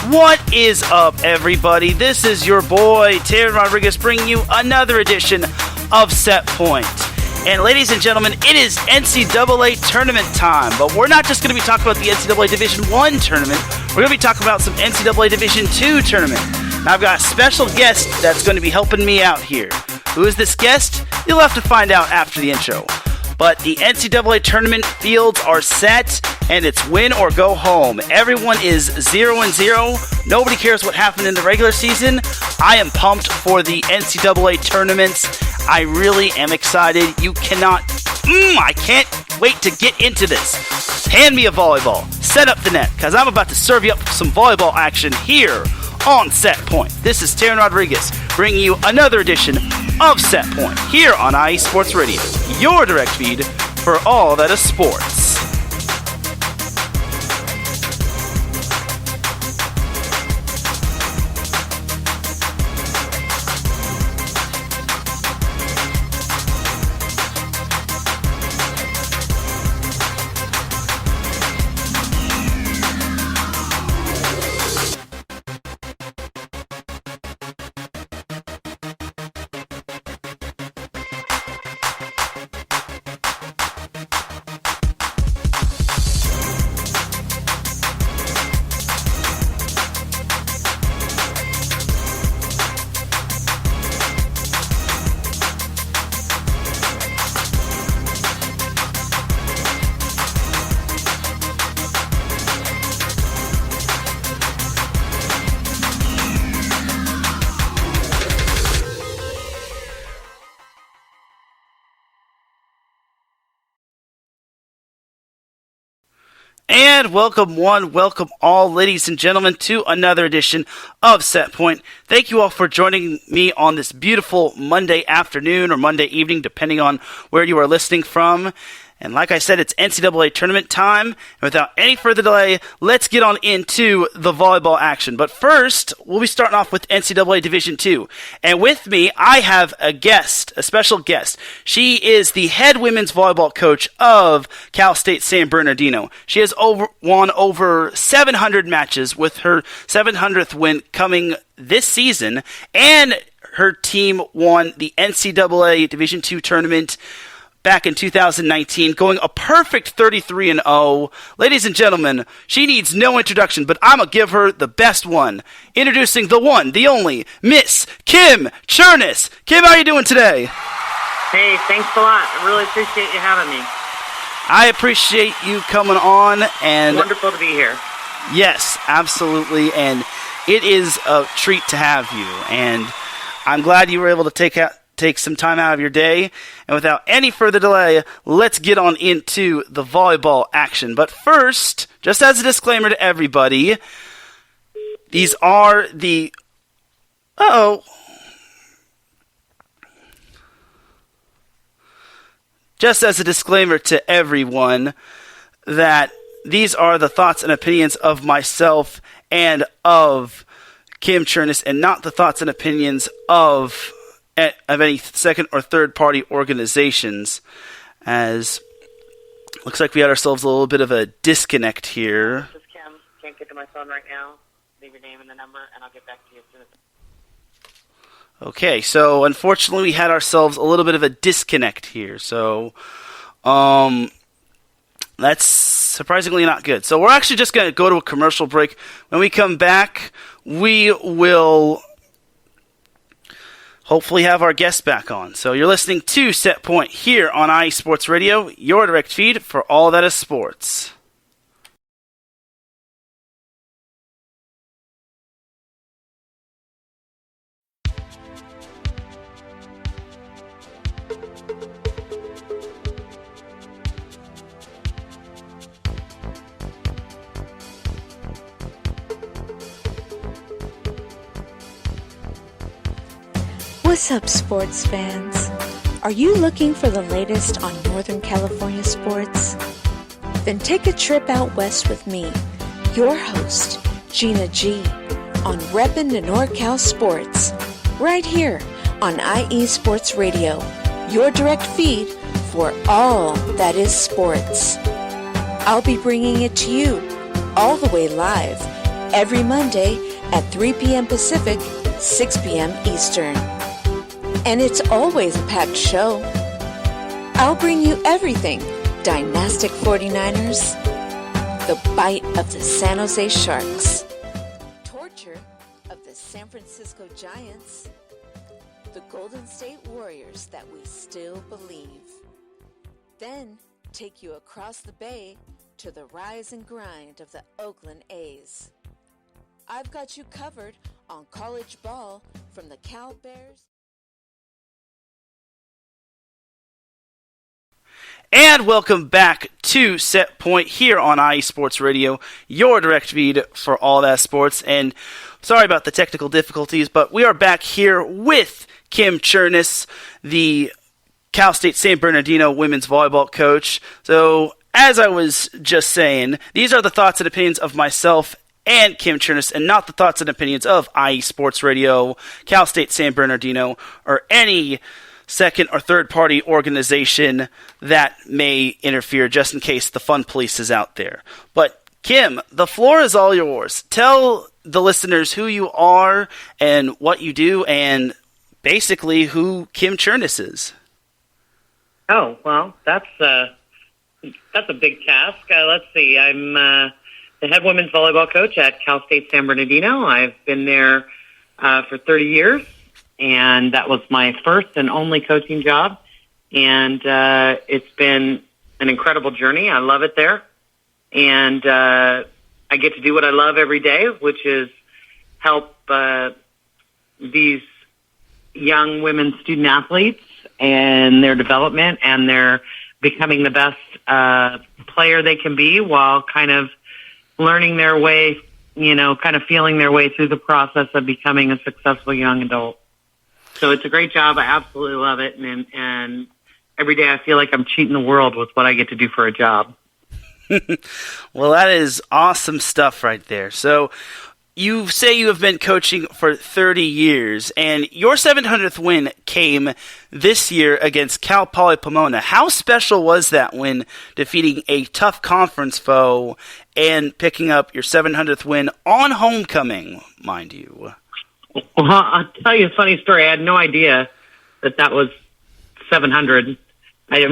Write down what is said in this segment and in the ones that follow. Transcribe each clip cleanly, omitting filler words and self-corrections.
What is up, everybody? This is your boy, Teran Rodriguez, bringing you another edition of Set Point. And ladies and gentlemen, it is NCAA Tournament time. But we're not just going to be talking about the NCAA Division I Tournament. We're going to be talking about some NCAA Division II Tournament. Now, I've got a special guest that's going to be helping me out here. Who is this guest? You'll have to find out after the intro. But the NCAA Tournament fields are set, and it's win or go home. Everyone is 0-0. Nobody cares what happened in the regular season. I am pumped for the NCAA tournaments. I really am excited. You cannot... I can't wait to get into this. Hand me a volleyball. Set up the net, because I'm about to serve you up some volleyball action here on Set Point. This is Teran Rodriguez, bringing you another edition of Set Point here on IE Sports Radio, your direct feed for all that is sports. And welcome all, ladies and gentlemen, to another edition of Set Point. Thank you all for joining me on this beautiful Monday afternoon or Monday evening, depending on where you are listening from. And like I said, it's NCAA tournament time. And without any further delay, let's get on into the volleyball action. But first, we'll be starting off with NCAA Division II. And with me, I have a special guest. She is the head women's volleyball coach of State San Bernardino. She has won over 700 matches, with her 700th win coming this season. And her team won the NCAA Division II tournament back in 2019, going a perfect 33-0. Ladies and gentlemen, she needs no introduction, but I'm going to give her the best one. Introducing the one, the only, Miss Kim Cherniss. Kim, how are you doing today? Hey, thanks a lot. I really appreciate you having me. I appreciate you coming on. And wonderful to be here. Yes, absolutely, and it is a treat to have you, and I'm glad you were able to take some time out of your day. And without any further delay, let's get on into the volleyball action. But first, just as a disclaimer to everybody, these are the... Just as a disclaimer to everyone, that these are the thoughts and opinions of myself and of Kim Cherniss, and not the thoughts and opinions of any second or third party organizations, as looks like we had ourselves a little bit of a disconnect here. This is Kim. Can't get to my phone right now. Leave your name and the number, and I'll get back to you as soon as... Okay, so unfortunately we had ourselves a little bit of a disconnect here, so that's surprisingly not good. So we're actually just going to go to a commercial break. When we come back, we will hopefully have our guests back on. So you're listening to Set Point here on IE Sports Radio, your direct feed for all that is sports. What's up, sports fans? Are you looking for the latest on Northern California sports? Then take a trip out west with me, your host, Gina G, on Reppin' the NorCal Sports, right here on IE Sports Radio, your direct feed for all that is sports. I'll be bringing it to you all the way live every Monday at 3 p.m. Pacific, 6 p.m. Eastern. And it's always a packed show. I'll bring you everything Dynastic 49ers, the bite of the San Jose Sharks, torture of the San Francisco Giants, the Golden State Warriors that we still believe. Then take you across the bay to the rise and grind of the Oakland A's. I've got you covered on college ball from the Cal Bears. And welcome back to Set Point here on IE Sports Radio, your direct feed for all that sports. And sorry about the technical difficulties, but we are back here with Kim Cherniss, the Cal State San Bernardino women's volleyball coach. So, as I was just saying, these are the thoughts and opinions of myself and Kim Cherniss, and not the thoughts and opinions of IE Sports Radio, Cal State San Bernardino, or any second or third party organization that may interfere, just in case the fun police is out there. But Kim, the floor is all yours. Tell the listeners who you are and what you do, and basically who Kim Cherniss is. Oh, well, that's a big task. Let's see. I'm the head women's volleyball coach at Cal State San Bernardino. I've been there for 30 years. And that was my first and only coaching job. And it's been an incredible journey. I love it there. And I get to do what I love every day, which is help these young women student athletes and their development and their becoming the best player they can be, while kind of learning their way, kind of feeling their way through the process of becoming a successful young adult. So it's a great job. I absolutely love it. And every day I feel like I'm cheating the world with what I get to do for a job. Well, that is awesome stuff right there. So you say you have been coaching for 30 years, and your 700th win came this year against Cal Poly Pomona. How special was that win, defeating a tough conference foe and picking up your 700th win on homecoming, mind you? Well, I'll tell you a funny story. I had no idea that was 700. To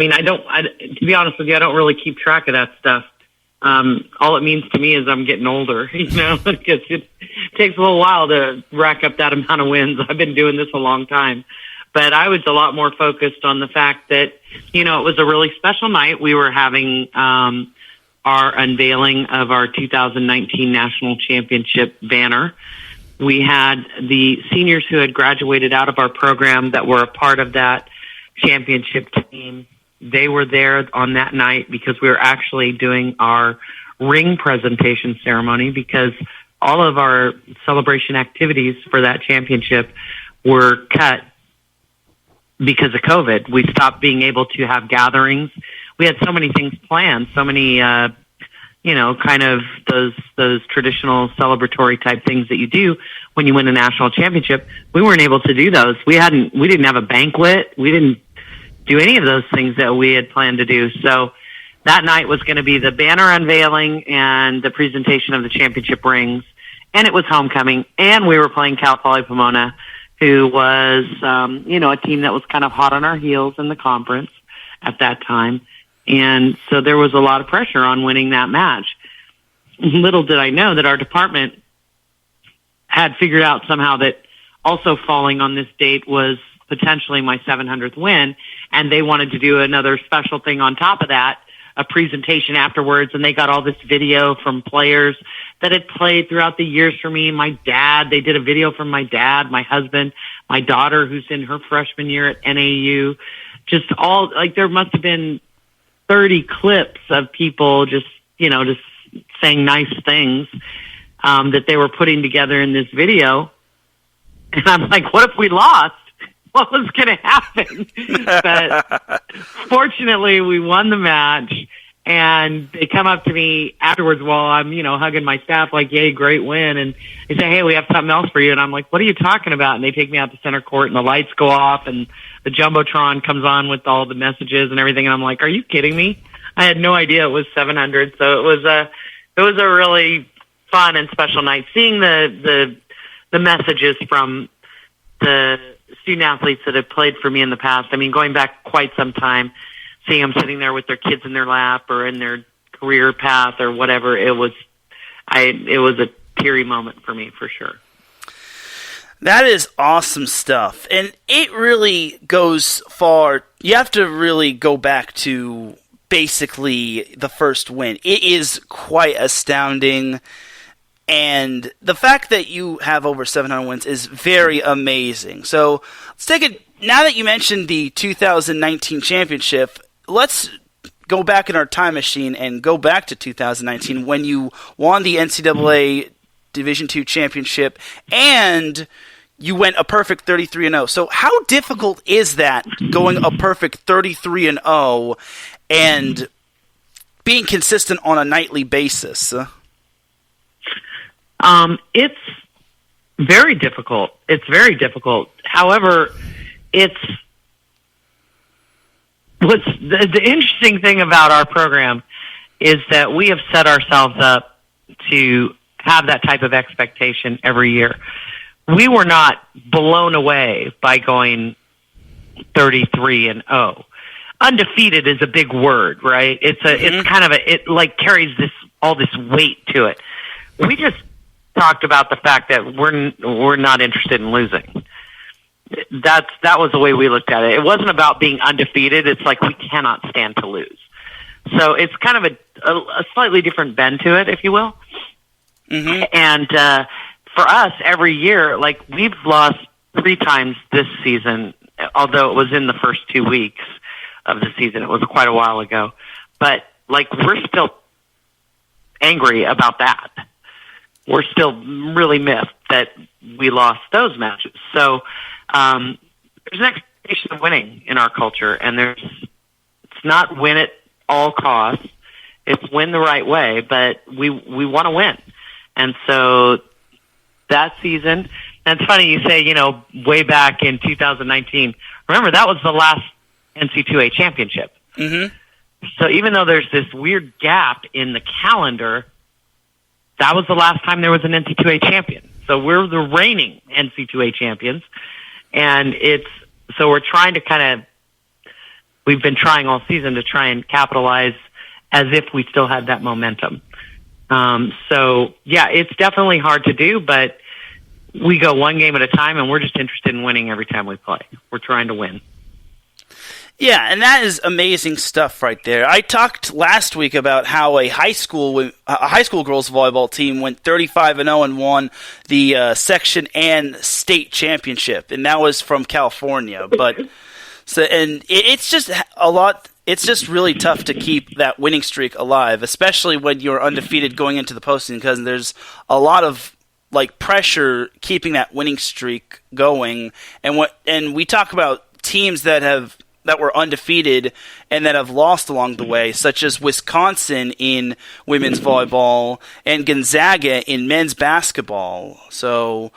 be honest with you, I don't really keep track of that stuff. All it means to me is I'm getting older, because it takes a little while to rack up that amount of wins. I've been doing this a long time. But I was a lot more focused on the fact that, it was a really special night. We were having our unveiling of our 2019 National Championship banner. We had the seniors who had graduated out of our program that were a part of that championship team. They were there on that night because we were actually doing our ring presentation ceremony, because all of our celebration activities for that championship were cut because of COVID. We stopped being able to have gatherings. We had so many things planned, so many kind of those traditional celebratory type things that you do when you win a national championship. We weren't able to do those. We didn't have a banquet. We didn't do any of those things that we had planned to do. So that night was going to be the banner unveiling and the presentation of the championship rings. And it was homecoming, and we were playing Cal Poly Pomona, who was, a team that was kind of hot on our heels in the conference at that time. And so there was a lot of pressure on winning that match. Little did I know that our department had figured out somehow that also falling on this date was potentially my 700th win, and they wanted to do another special thing on top of that, a presentation afterwards, and they got all this video from players that had played throughout the years for me. My dad, they did a video from my dad, my husband, my daughter, who's in her freshman year at NAU. Just all, there must have been 30 clips of people just saying nice things that they were putting together in this video. And I'm like, what if we lost? What was going to happen? But fortunately, we won the match. And they come up to me afterwards while I'm, hugging my staff like, yay, great win. And they say, hey, we have something else for you. And I'm like, what are you talking about? And they take me out to center court, and the lights go off, and the Jumbotron comes on with all the messages and everything. And I'm like, are you kidding me? I had no idea it was 700. So it was a really fun and special night. Seeing the messages from the student athletes that have played for me in the past. I mean, going back quite some time, seeing them sitting there with their kids in their lap or in their career path or whatever, it was a teary moment for me for sure. That is awesome stuff. And it really goes far. You have to really go back to basically the first win. It is quite astounding. And the fact that you have over 700 wins is very amazing. So let's take it. Now that you mentioned the 2019 championship, let's go back in our time machine and go back to 2019 when you won the NCAA Division II championship and you went a perfect 33-0. So how difficult is that, going a perfect 33-0 and being consistent on a nightly basis? It's very difficult. It's very difficult. However, what's the interesting thing about our program is that we have set ourselves up to have that type of expectation every year. We were not blown away by going 33-0. Undefeated is a big word, right? It's kind of it like carries all this weight to it. We just talked about the fact that we're not interested in losing. That was the way we looked at it. It wasn't about being undefeated. It's like we cannot stand to lose. So it's kind of a slightly different bend to it, if you will. Mm-hmm. And for us, every year, like we've lost 3 times this season, although it was in the first 2 weeks of the season. It was quite a while ago. But like we're still angry about that. We're still really miffed that we lost those matches. So there's an expectation of winning in our culture, and it's not win at all costs. It's win the right way, but we want to win. And so that season, and it's funny you say, way back in 2019, remember that was the last NCAA championship. Mm-hmm. So even though there's this weird gap in the calendar, that was the last time there was an NCAA champion. So we're the reigning NCAA champions. And so we're trying to we've been trying all season to try and capitalize as if we still had that momentum. So yeah, it's definitely hard to do, but we go one game at a time and we're just interested in winning every time we play. We're trying to win. Yeah, and that is amazing stuff right there. I talked last week about how a high school girls volleyball team went 35-0 and won the section and state championship, and that was from California. It's just a lot. It's just really tough to keep that winning streak alive, especially when you're undefeated going into the postseason, because there's a lot of pressure keeping that winning streak going. And we talk about teams that were undefeated and that have lost along the way, such as Wisconsin in women's volleyball and Gonzaga in men's basketball. So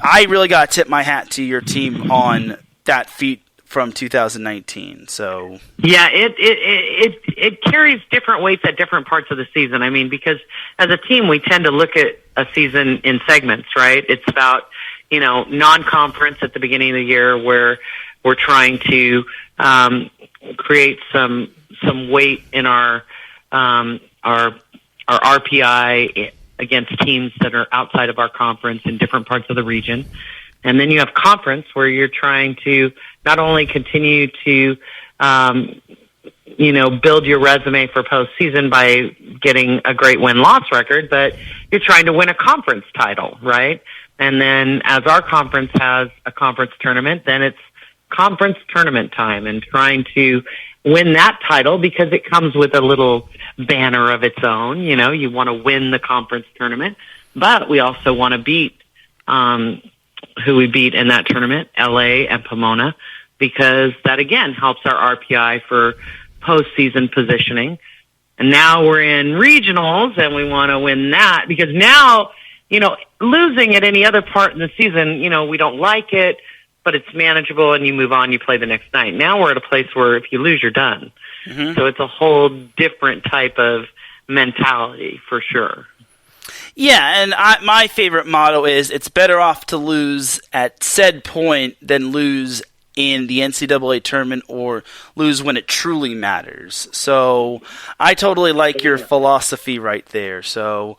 I really got to tip my hat to your team on that feat from 2019. So yeah, it carries different weights at different parts of the season. I mean, because as a team, we tend to look at a season in segments, right? It's about, non-conference at the beginning of the year where we're trying to create some weight in our RPI against teams that are outside of our conference in different parts of the region. And then you have conference where you're trying to not only continue to build your resume for postseason by getting a great win-loss record, but you're trying to win a conference title, right? And then as our conference has a conference tournament, then it's conference tournament time and trying to win that title because it comes with a little banner of its own. You want to win the conference tournament, but we also want to beat who we beat in that tournament, LA and Pomona, because that again helps our RPI for postseason positioning. And now we're in regionals and we want to win that because now, losing at any other part in the season, we don't like it, but it's manageable and you move on, you play the next night. Now we're at a place where if you lose, you're done. Mm-hmm. So it's a whole different type of mentality for sure. Yeah, and my favorite motto is it's better off to lose at said point than lose in the NCAA tournament or lose when it truly matters. So I totally like your philosophy right there. So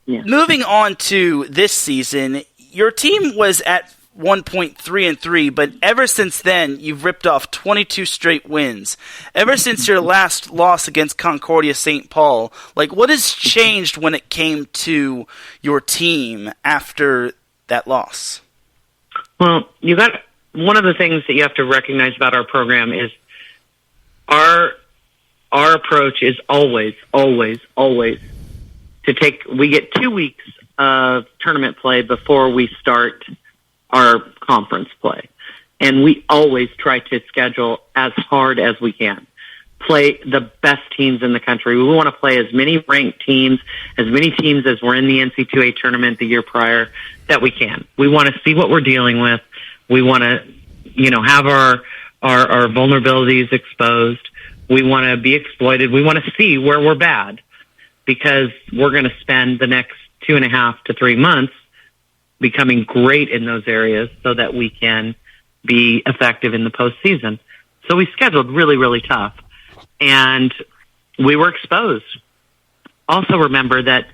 moving on to this season, your team was at 1.3-3, but ever since then, you've ripped off 22 straight wins. Ever since your last loss against Concordia St. Paul, what has changed when it came to your team after that loss? Well, one of the things that you have to recognize about our program is our approach is always to we get 2 weeks of tournament play before we start our conference play. And we always try to schedule as hard as we can. Play the best teams in the country. We want to play as many ranked teams, as many teams as were in the NCAA tournament the year prior that we can. We want to see what we're dealing with. We want to, have our vulnerabilities exposed. We want to be exploited. We want to see where we're bad, because we're going to spend the next 2.5 to 3 months becoming great in those areas so that we can be effective in the postseason. So we scheduled really, really tough, and we were exposed. Also remember that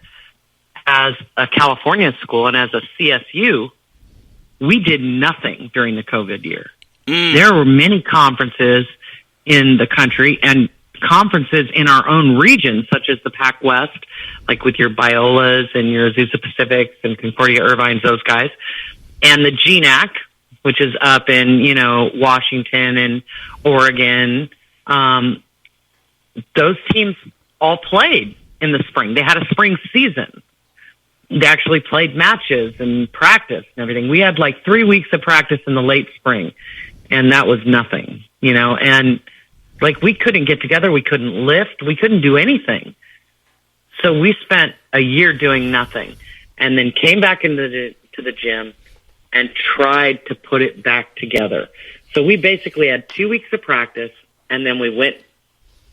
as a California school and as a CSU, we did nothing during the COVID year. There were many conferences in the country and conferences in our own region, such as the Pac West, like with your Biolas and your Azusa Pacifics and Concordia Irvines, those guys, and the GNAC, which is up in, Washington and Oregon. Those teams all played in the spring. They had a spring season. They actually played matches and practice and everything. We had 3 weeks of practice in the late spring, and that was nothing, and we couldn't get together. We couldn't lift. We couldn't do anything. So we spent a year doing nothing, and then came back into the gym and tried to put it back together. So we basically had 2 weeks of practice, and then we went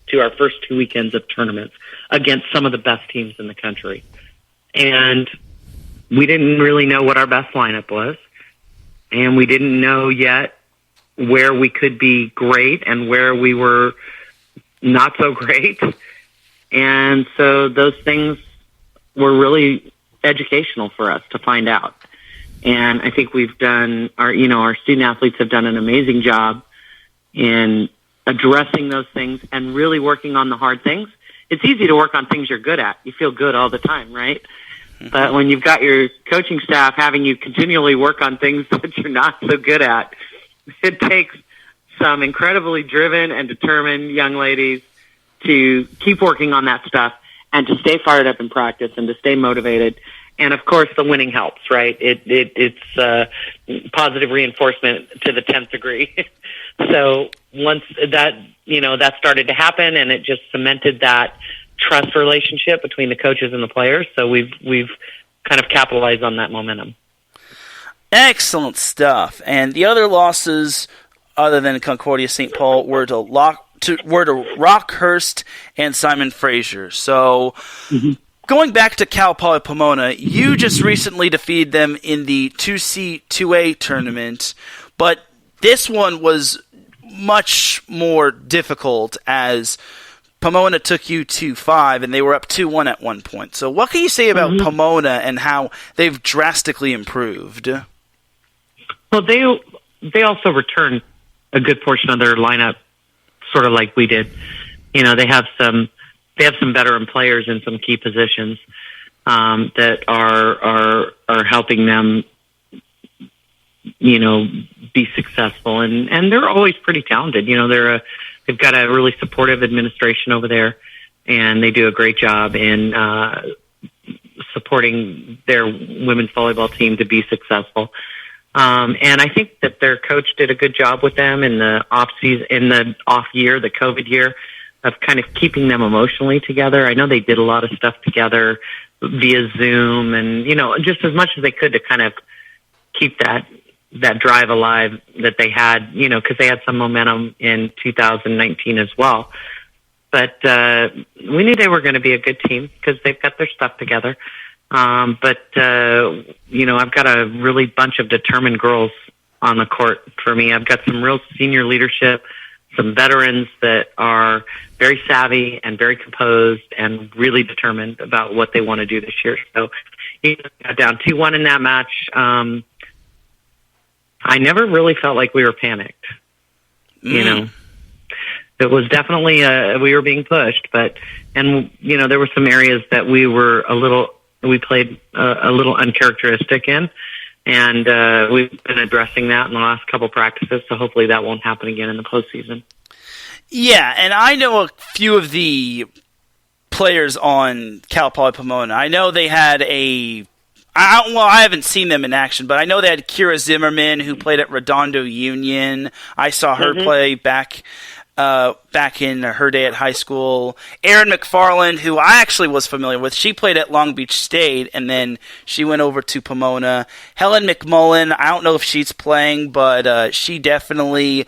to our first 2 weekends of tournaments against some of the best teams in the country. And we didn't really know what our best lineup was, and we didn't know yet where we could be great and where we were not so great. And so those things were really educational for us to find out. And I think we've done our student athletes have done an amazing job in addressing those things and really working on the hard things. It's easy to work on things you're good at. You feel good all the time, right? But when you've got your coaching staff having you continually work on things that you're not so good at, it takes some incredibly driven and determined young ladies to keep working on that stuff and to stay fired up in practice and to stay motivated. And of course, the winning helps, right? It's positive reinforcement to the 10th degree. So once that started to happen, and it just cemented that trust relationship between the coaches and the players. So we've kind of capitalized on that momentum. Excellent stuff. And the other losses, other than Concordia St. Paul, were to Rockhurst and Simon Fraser. So going back to Cal Poly Pomona, you just recently defeated them in the 2C 2A tournament, but this one was much more difficult as Pomona took you 2-5, and they were up 2-1 at one point. So what can you say about Pomona and how they've drastically improved? Well, they also return a good portion of their lineup, sort of like we did. They have some veteran players in some key positions that are helping them, be successful, and they're always pretty talented. They've got a really supportive administration over there, and they do a great job in supporting their women's volleyball team to be successful. And I think that their coach did a good job with them in the off year, the COVID year, of kind of keeping them emotionally together. I know they did a lot of stuff together via Zoom and, just as much as they could to kind of keep that drive alive that they had, because they had some momentum in 2019 as well. But we knew they were going to be a good team because they've got their stuff together. But I've got a really bunch of determined girls on the court for me. I've got some real senior leadership, some veterans that are very savvy and very composed and really determined about what they want to do this year. So got down 2-1 in that match. I never really felt like we were panicked. It was definitely we were being pushed, there were some areas that we played a little uncharacteristic in, and we've been addressing that in the last couple practices. So hopefully that won't happen again in the postseason. Yeah, and I know a few of the players on Cal Poly Pomona. I know they had I haven't seen them in action, but I know they had Kira Zimmerman, who played at Redondo Union. I saw her play back in her day at high school. Erin McFarland, who I actually was familiar with, she played at Long Beach State, and then she went over to Pomona. Helen McMullen, I don't know if she's playing, but she definitely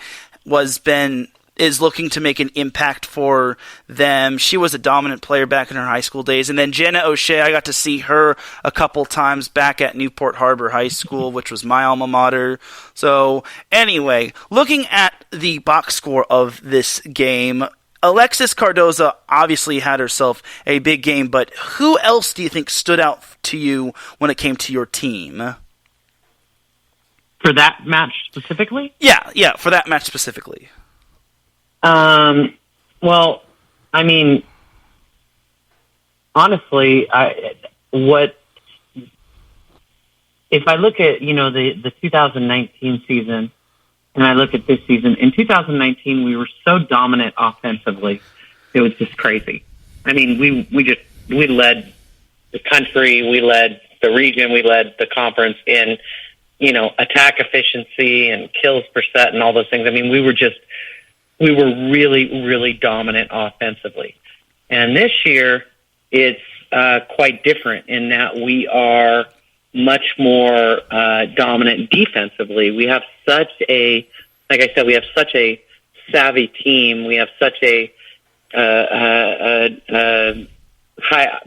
is looking to make an impact for them. She was a dominant player back in her high school days. And then Jenna O'Shea, I got to see her a couple times back at Newport Harbor High School, which was my alma mater. So anyway, looking at the box score of this game, Alexis Cardoza obviously had herself a big game, but who else do you think stood out to you when it came to your team? For that match specifically? Yeah, for that match specifically. Well, I mean, honestly, if I look at, the 2019 season and I look at this season, in 2019, we were so dominant offensively. It was just crazy. I mean, we led the country, we led the region, we led the conference in, attack efficiency and kills per set and all those things. I mean, we were really, really dominant offensively. And this year, it's quite different in that we are much more dominant defensively. We have such a savvy team. We have such a high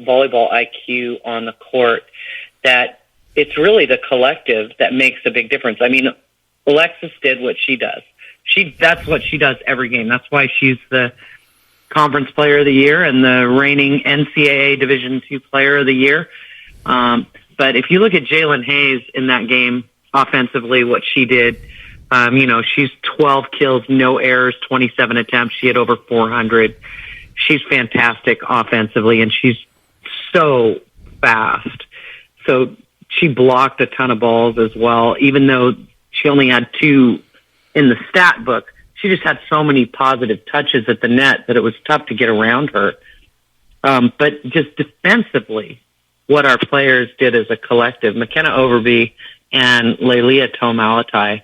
volleyball IQ on the court that it's really the collective that makes a big difference. I mean, Alexis did what she does. That's what she does every game. That's why she's the Conference Player of the Year and the reigning NCAA Division II Player of the Year. But if you look at Jalen Hayes in that game offensively, what she did, she's 12 kills, no errors, 27 attempts. She had over 400. She's fantastic offensively, and she's so fast. So she blocked a ton of balls as well, even though she only had 2 in the stat book. She just had so many positive touches at the net that it was tough to get around her. But just defensively, what our players did as a collective, McKenna Overby and Lelia Tomalatai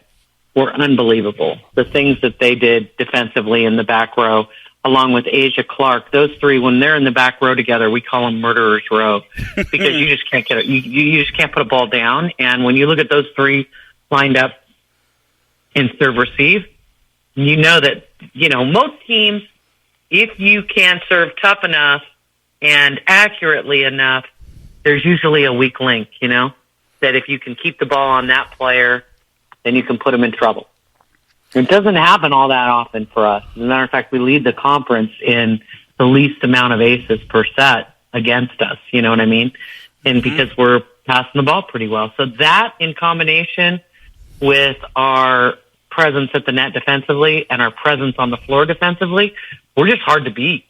were unbelievable. The things that they did defensively in the back row, along with Asia Clark, those three, when they're in the back row together, we call them murderers row because you just can't you just can't put a ball down. And when you look at those three lined up in serve receive, you know that, most teams, if you can serve tough enough and accurately enough, there's usually a weak link, that if you can keep the ball on that player, then you can put them in trouble. It doesn't happen all that often for us. As a matter of fact, we lead the conference in the least amount of aces per set against us, you know what I mean? And because we're passing the ball pretty well. So that in combination with our presence at the net defensively and our presence on the floor defensively, we're just hard to beat.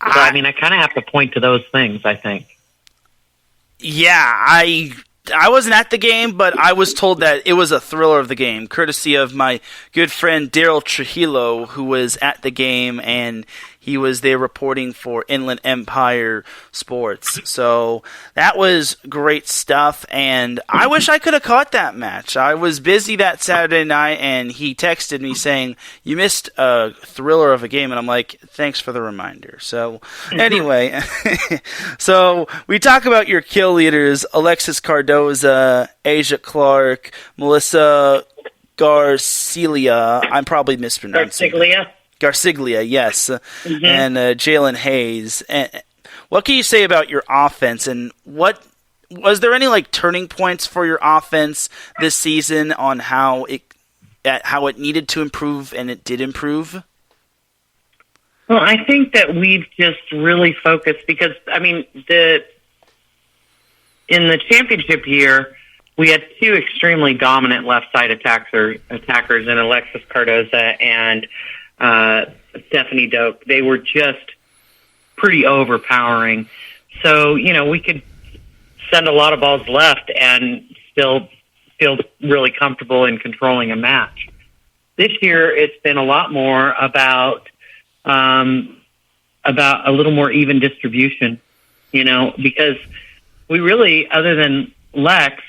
So, I kind of have to point to those things, I think. Yeah, I wasn't at the game, but I was told that it was a thriller of the game, courtesy of my good friend Daryl Trujillo, who was at the game, and he was there reporting for Inland Empire Sports. So that was great stuff, and I wish I could have caught that match. I was busy that Saturday night, and he texted me saying, "You missed a thriller of a game," and I'm like, "Thanks for the reminder." So anyway, so we talk about your kill leaders: Alexis Cardoza, Asia Clark, Melissa Garcilia. I'm probably mispronouncing. Garciglia, yes, and Jalen Hayes. And What can you say about your offense, and was there any turning points for your offense this season on how it needed to improve and it did improve? Well, I think that we've just really focused because, in the championship year, we had two extremely dominant left side attackers in Alexis Cardoza and Stephanie Doak. They were just pretty overpowering. So, we could send a lot of balls left and still feel really comfortable in controlling a match. This year, it's been a lot more about a little more even distribution, because we really, other than Lex,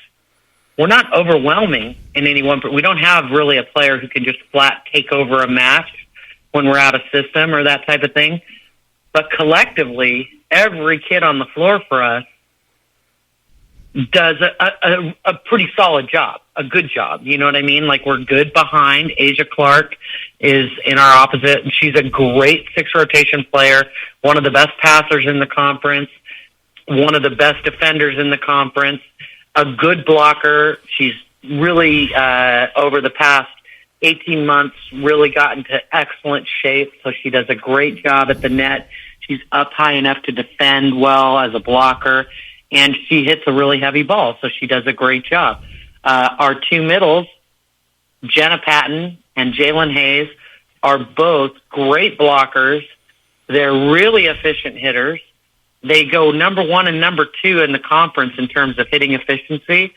we're not overwhelming in any one. We don't have really a player who can just flat take over a match when we're out of system or that type of thing. But collectively, every kid on the floor for us does a pretty solid job, a good job. You know what I mean? We're good behind. Asia Clark is in our opposite, and she's a great six-rotation player, one of the best passers in the conference, one of the best defenders in the conference, a good blocker. She's really, over the past 18 months, really gotten to excellent shape, so she does a great job at the net. She's up high enough to defend well as a blocker, and she hits a really heavy ball, so she does a great job. Our two middles, Jenna Patton and Jalen Hayes, are both great blockers. They're really efficient hitters. They go number 1 and number 2 in the conference in terms of hitting efficiency,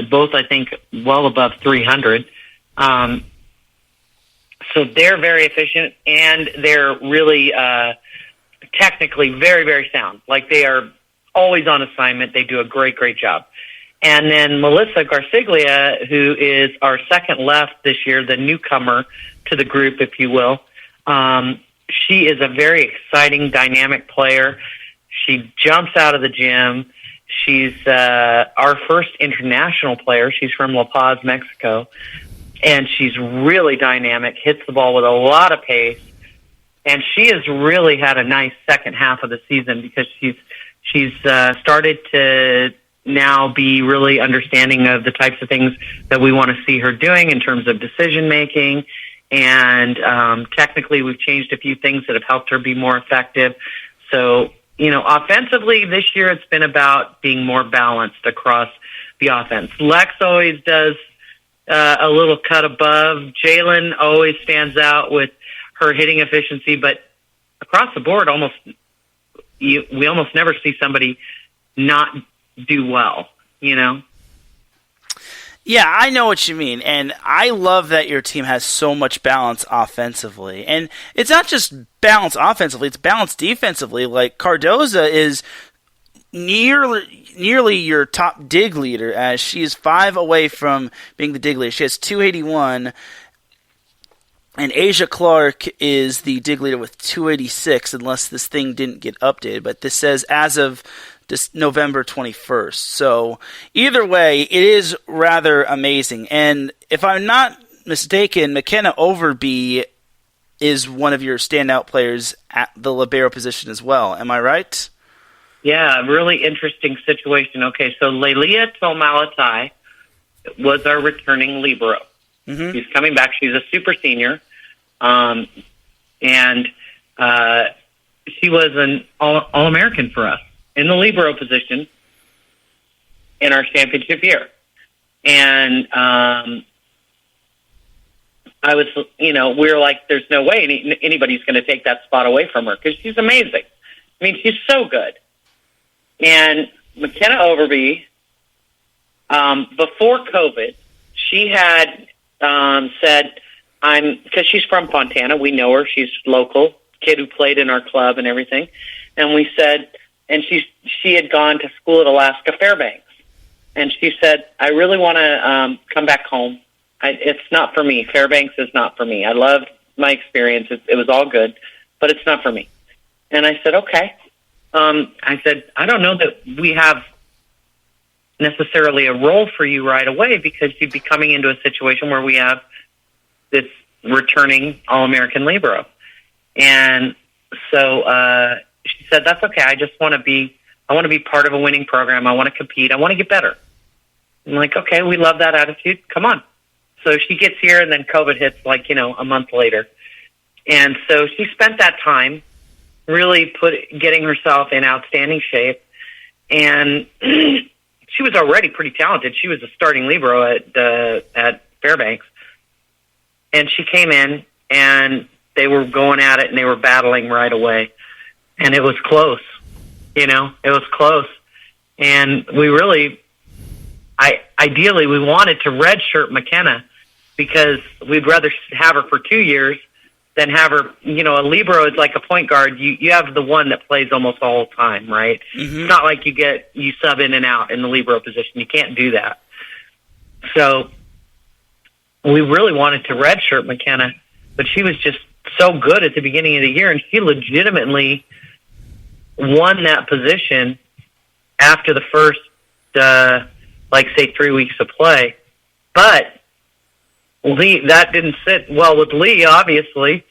both, I think, well above 300. So they're very efficient, and they're really technically very, very sound. They are always on assignment. They do a great, great job. And then Melissa Garciglia, who is our second left this year, the newcomer to the group, if you will. She is a very exciting, dynamic player. She jumps out of the gym. She's our first international player. She's from La Paz, Mexico. And she's really dynamic, hits the ball with a lot of pace. And she has really had a nice second half of the season because she's started to now be really understanding of the types of things that we want to see her doing in terms of decision making. And technically, we've changed a few things that have helped her be more effective. So, offensively this year, it's been about being more balanced across the offense. Lex always does a little cut above. Jalen always stands out with her hitting efficiency, but across the board, we almost never see somebody not do well, Yeah, I know what you mean, and I love that your team has so much balance offensively. And it's not just balance offensively, it's balance defensively. Cardoza is nearly your top dig leader, as she is 5 away from being the dig leader. She has 281, and Asia Clark is the dig leader with 286, unless this thing didn't get updated. But this says as of November 21st. So either way, it is rather amazing. And if I'm not mistaken, McKenna Overby is one of your standout players at the libero position as well. Am I right? Yeah, really interesting situation. Okay, so Lelia Tomalatai was our returning libero. Mm-hmm. She's coming back. She's a super senior. And she was an All-American for us in the libero position in our championship year. And I was, we were like, there's no way anybody's going to take that spot away from her because she's amazing. She's so good. And McKenna Overby, before COVID, she had said, because she's from Fontana, we know her, she's local, kid who played in our club and everything. And we said, and she had gone to school at Alaska Fairbanks. And she said, I really want to come back home. It's not for me. Fairbanks is not for me. I loved my experience. It was all good, but it's not for me. And I said, okay. I said, I don't know that we have necessarily a role for you right away because you'd be coming into a situation where we have this returning All-American libero. And so she said, "That's okay. I want to be part of a winning program. I want to compete. I want to get better." I'm like, "Okay, we love that attitude. Come on." So she gets here, and then COVID hits a month later. And so she spent that time really getting herself in outstanding shape. And she was already pretty talented. She was a starting libero at Fairbanks. And she came in, and they were going at it, and they were battling right away. And it was close. It was close. And we really, ideally, we wanted to redshirt McKenna because we'd rather have her for 2 years than have her, a libero is like a point guard. You have the one that plays almost all the time, right? Mm-hmm. It's not like you sub in and out in the libero position. You can't do that. So we really wanted to redshirt McKenna, but she was just so good at the beginning of the year, and she legitimately won that position after the first, 3 weeks of play. But Lee, that didn't sit well with Lee, obviously.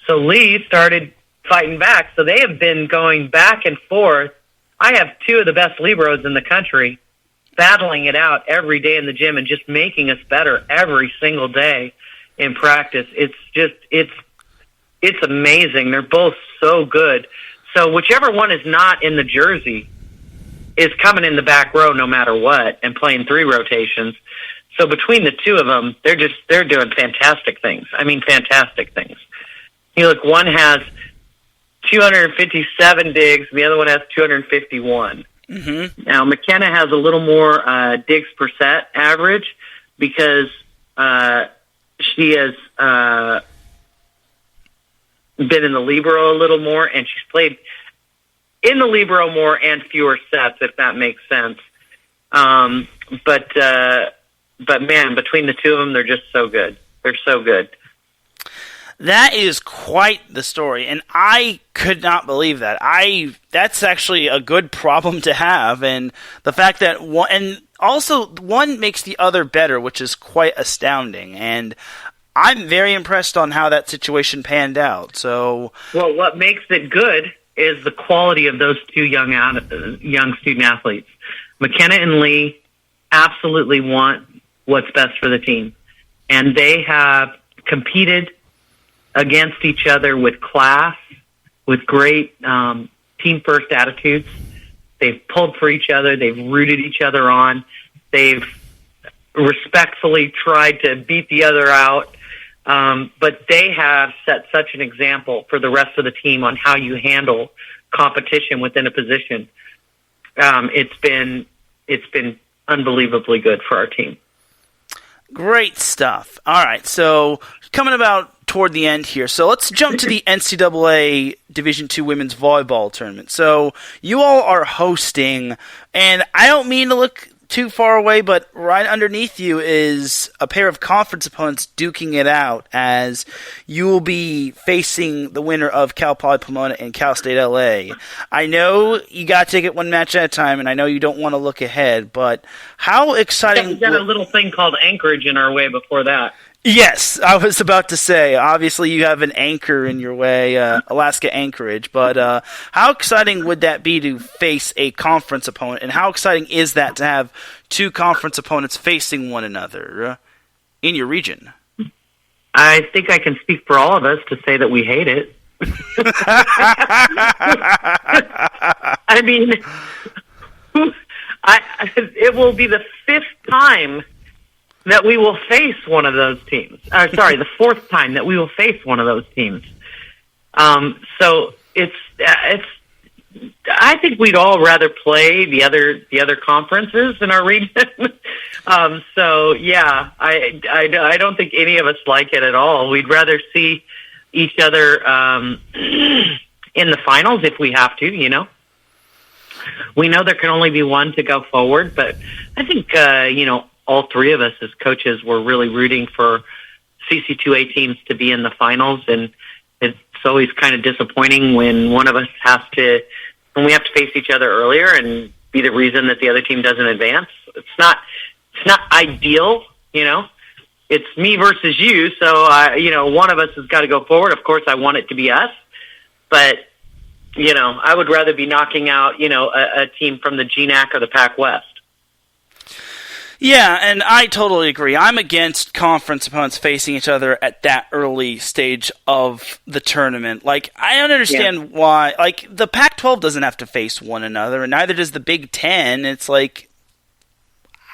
So Lee started fighting back. So they have been going back and forth. I have two of the best liberos in the country battling it out every day in the gym and just making us better every single day in practice. It's amazing. They're both so good. So whichever one is not in the jersey is coming in the back row no matter what and playing 3 rotations. So between the two of them, they're doing fantastic things. I mean, fantastic things. Look, one has 257 digs, and the other one has 251. Mm-hmm. Now, McKenna has a little more digs per set average because she has been in the libero a little more, and she's played in the libero more and fewer sets, if that makes sense. But man, between the two of them, they're just so good. They're so good. That is quite the story, and I could not believe that. That's actually a good problem to have, and the fact that one makes the other better, which is quite astounding. And I'm very impressed on how that situation panned out. So, well, what makes it good is the quality of those two young student athletes. McKenna and Lee absolutely want what's best for the team, and they have competed against each other with class, with great team-first attitudes. They've pulled for each other. They've rooted each other on. They've respectfully tried to beat the other out. But they have set such an example for the rest of the team on how you handle competition within a position. It's been unbelievably good for our team. Great stuff. All right, so coming about toward the end here, so let's jump to the NCAA Division II Women's Volleyball Tournament. So you all are hosting, and I don't mean to look too far away, but right underneath you is a pair of conference opponents duking it out as you will be facing the winner of Cal Poly Pomona and Cal State LA. I know you got to take it one match at a time, and I know you don't want to look ahead, but how exciting... We've got a little thing called Anchorage in our way before that. Yes, I was about to say, obviously you have an anchor in your way, Alaska Anchorage, but how exciting would that be to face a conference opponent, and how exciting is that to have two conference opponents facing one another in your region? I think I can speak for all of us to say that we hate it. I mean, it will be the 5th time that we will face one of those teams. The 4th time that we will face one of those teams. So it's. I think we'd all rather play the other conferences in our region. So yeah, I don't think any of us like it at all. We'd rather see each other in the finals if we have to. We know there can only be one to go forward, but I think all three of us as coaches were really rooting for CC2A teams to be in the finals, and it's always kind of disappointing when one of us when we have to face each other earlier and be the reason that the other team doesn't advance. It's not ideal, It's me versus you, so one of us has got to go forward. Of course, I want it to be us, but I would rather be knocking out, a team from the GNAC or the Pac West. Yeah, and I totally agree. I'm against conference opponents facing each other at that early stage of the tournament. Like, I don't understand why. Like, the Pac-12 doesn't have to face one another, and neither does the Big Ten. It's like...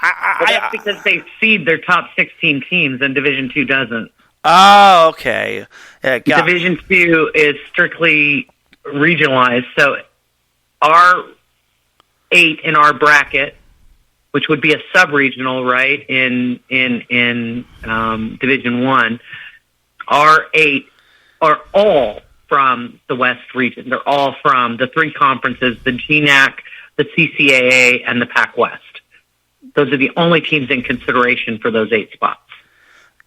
that's because they seed their top 16 teams, and Division II doesn't. Oh, okay. Yeah, Division II is strictly regionalized, so our 8 in our bracket, which would be a sub-regional, right, in Division I, our 8 are all from the West region. They're all from the 3 conferences, the GNAC, the CCAA, and the Pac West. Those are the only teams in consideration for those 8 spots.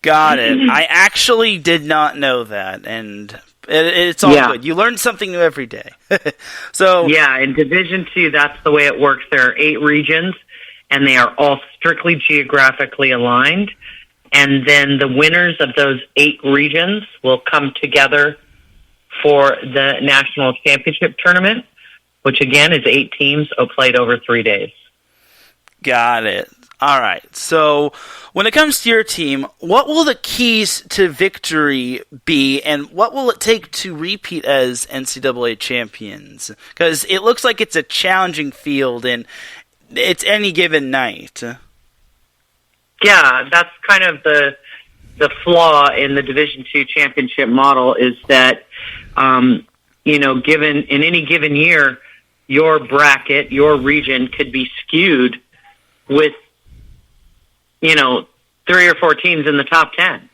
Got it. I actually did not know that, and it's all good. You learn something new every day. So yeah, in Division II, that's the way it works. There are 8 regions, and they are all strictly geographically aligned. And then the winners of those 8 regions will come together for the National Championship Tournament, which again is 8 teams played over 3 days. Got it. All right. So when it comes to your team, what will the keys to victory be, and what will it take to repeat as NCAA champions? Because it looks like it's a challenging field, and it's any given night. Yeah, that's kind of the flaw in the Division II championship model is that, given in any given year, your bracket, your region could be skewed with, 3 or 4 teams in the top 10.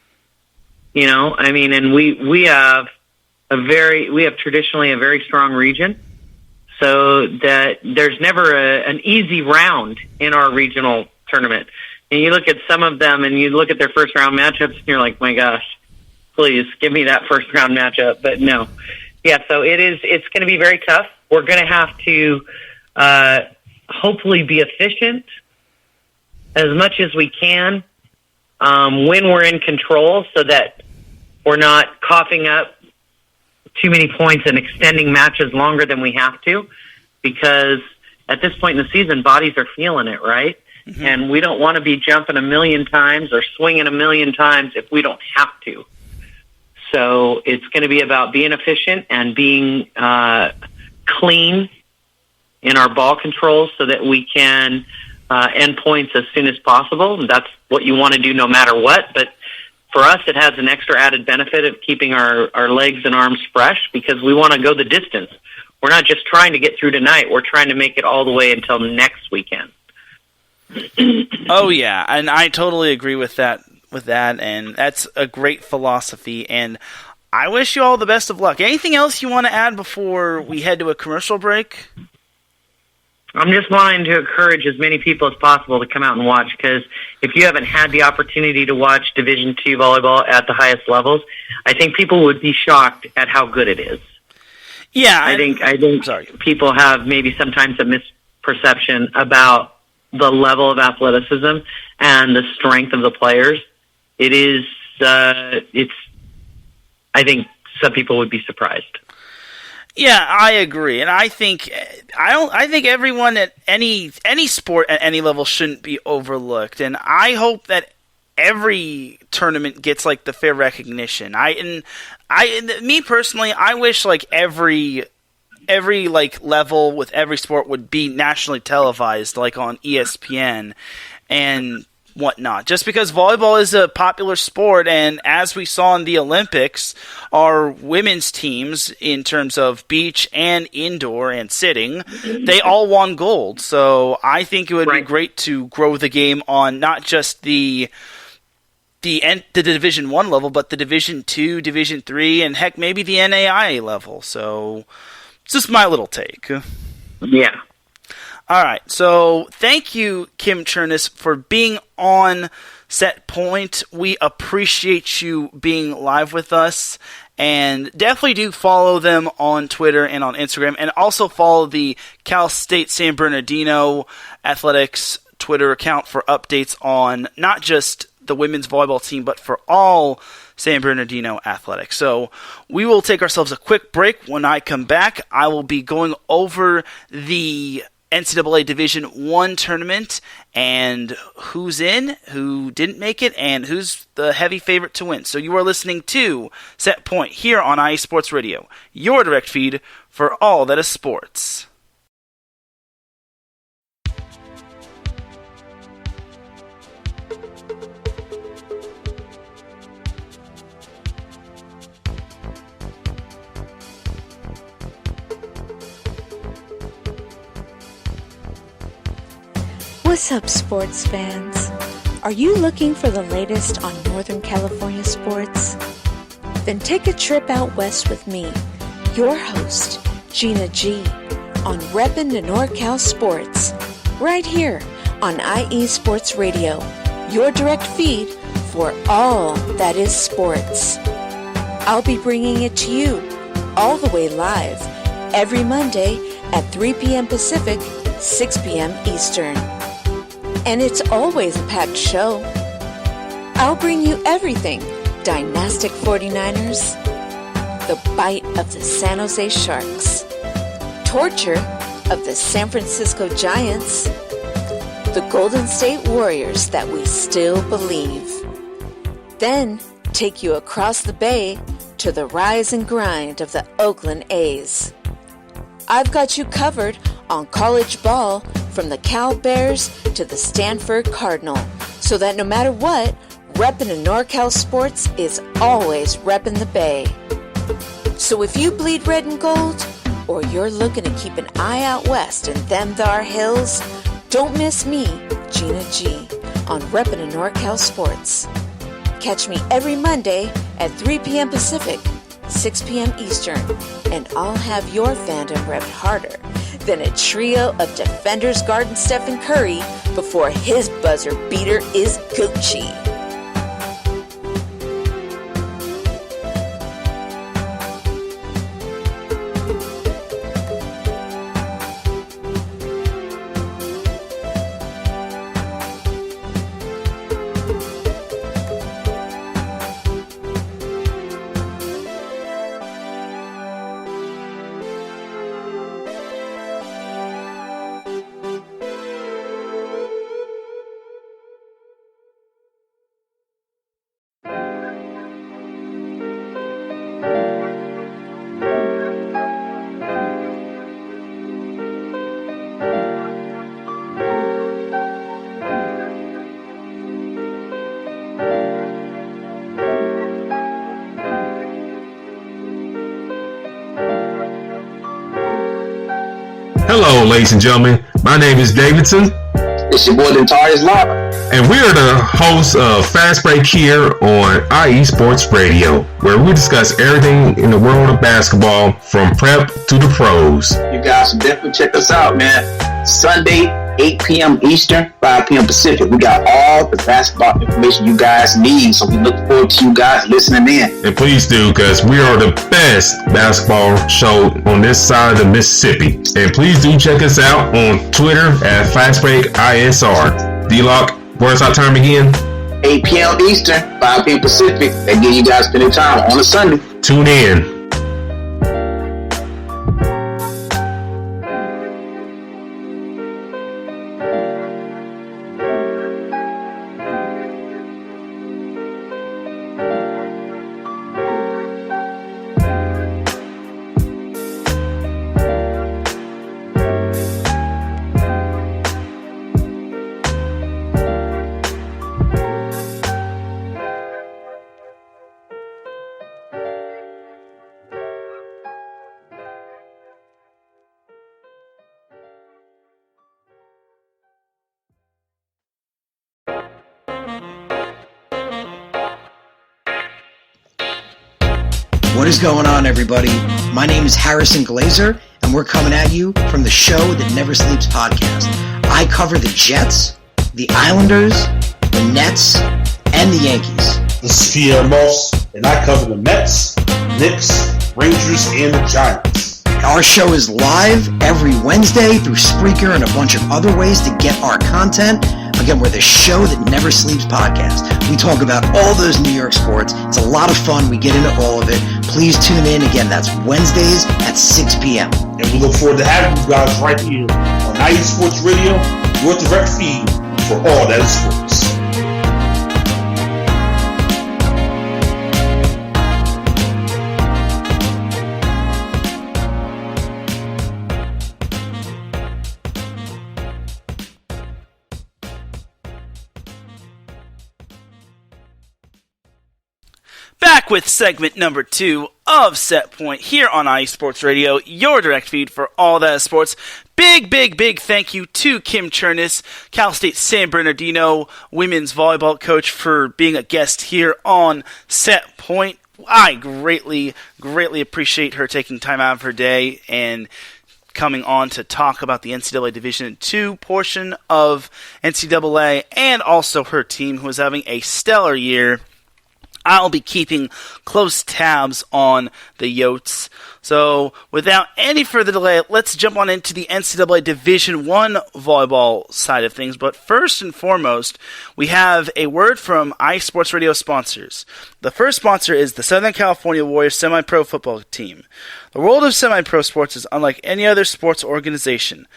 And we have traditionally a very strong region, so that there's never an easy round in our regional tournament. And you look at some of them, and you look at their first round matchups, and you're like, my gosh, please give me that first round matchup. But no, so it's going to be very tough. We're going to have to hopefully be efficient as much as we can when we're in control, so that we're not coughing up too many points and extending matches longer than we have to, because at this point in the season, bodies are feeling it, right? Mm-hmm. And we don't want to be jumping a million times or swinging a million times if we don't have to. So it's going to be about being efficient and being clean in our ball control so that we can end points as soon as possible. And that's what you want to do no matter what. But for us, it has an extra added benefit of keeping our legs and arms fresh, because we want to go the distance. We're not just trying to get through tonight. We're trying to make it all the way until next weekend. Oh, yeah, and I totally agree with that, and that's a great philosophy, and I wish you all the best of luck. Anything else you want to add before we head to a commercial break? I'm just wanting to encourage as many people as possible to come out and watch, because if you haven't had the opportunity to watch Division II volleyball at the highest levels, I think people would be shocked at how good it is. Yeah, I think people have maybe sometimes a misperception about the level of athleticism and the strength of the players. It is, I think some people would be surprised. Yeah, I agree, and I think everyone at any sport at any level shouldn't be overlooked, and I hope that every tournament gets like the fair recognition. Me personally, I wish like every like level with every sport would be nationally televised, like on ESPN and whatnot, just because volleyball is a popular sport, and as we saw in the Olympics, our women's teams, in terms of beach and indoor and sitting, they all won gold. So I think it would be great to grow the game on not just the Division I level, but the Division II, Division III, and heck, maybe the NAIA level. So it's just my little take. Yeah. All right, so thank you, Kim Cherniss, for being on Set Point. We appreciate you being live with us, and definitely do follow them on Twitter and on Instagram, and also follow the Cal State San Bernardino Athletics Twitter account for updates on not just the women's volleyball team, but for all San Bernardino athletics. So we will take ourselves a quick break. When I come back, I will be going over the NCAA Division I tournament and who's in, who didn't make it, and who's the heavy favorite to win. So you are listening to Set Point here on IE Sports Radio, your direct feed for all that is sports. What's up, sports fans? Are you looking for the latest on Northern California sports? Then take a trip out west with me, your host, Gina G, on Reppin' the NorCal Sports, right here on IE Sports Radio, your direct feed for all that is sports. I'll be bringing it to you all the way live every Monday at 3 p.m. Pacific, 6 p.m. Eastern. And it's always a packed show. I'll bring you everything Dynastic 49ers, the bite of the San Jose Sharks, torture of the San Francisco Giants, the Golden State Warriors that we still believe. Then take you across the bay to the rise and grind of the Oakland A's. I've got you covered on college ball from the Cal Bears to the Stanford Cardinal, so that no matter what, reppin' in NorCal Sports is always reppin' the Bay. So if you bleed red and gold, or you're looking to keep an eye out west in them thar hills, don't miss me, Gina G, on reppin' in NorCal Sports. Catch me every Monday at 3 p.m. Pacific, 6 p.m. Eastern, and I'll have your fandom repped harder than a trio of defenders guarding Stephen Curry before his buzzer beater is Gucci. Hello, ladies and gentlemen. My name is Davidson. It's your boy, Dentarius Locke. And we are the hosts of Fast Break here on IE Sports Radio, where we discuss everything in the world of basketball from prep to the pros. You guys should definitely check us out, man. Sunday, 8 p.m. Eastern, 5 p.m. Pacific. We got all the basketball information you guys need, so we look forward to you guys listening in. And please do, because we are the best basketball show on this side of the Mississippi. And please do check us out on Twitter at FastBreakISR. D-Lock, where's our time again? 8 p.m. Eastern, 5 p.m. Pacific. That gives you guys plenty of time on a Sunday. Tune in. What is going on, everybody? My name is Harrison Glazer, and we're coming at you from the Show That Never Sleeps podcast. I cover the Jets, the Islanders, the Nets, and the Yankees. This is Pierre Moss, and I cover the Mets, Knicks, Rangers, and the Giants. Our show is live every Wednesday through Spreaker and a bunch of other ways to get our content. Again, we're the show that never sleeps podcast. We talk about all those New York sports. It's a lot of fun. We get into all of it. Please tune in. Again, that's Wednesdays at 6 p.m. And we look forward to having you guys right here on IE Sports Radio, your direct feed for all that is sports. Back with segment number 2 of Set Point here on IE Sports Radio, your direct feed for all that is sports. Big thank you to Kim Cherniss, Cal State San Bernardino women's volleyball coach, for being a guest here on Set Point. I greatly appreciate her taking time out of her day and coming on to talk about the NCAA Division II portion of NCAA and also her team, who is having a stellar year. I'll be keeping close tabs on the Yotes. So, without any further delay, let's jump on into the NCAA Division I volleyball side of things. But first and foremost, we have a word from IE Sports Radio sponsors. The first sponsor is the Southern California Warriors semi-pro football team. The world of semi-pro sports is unlike any other sports organization.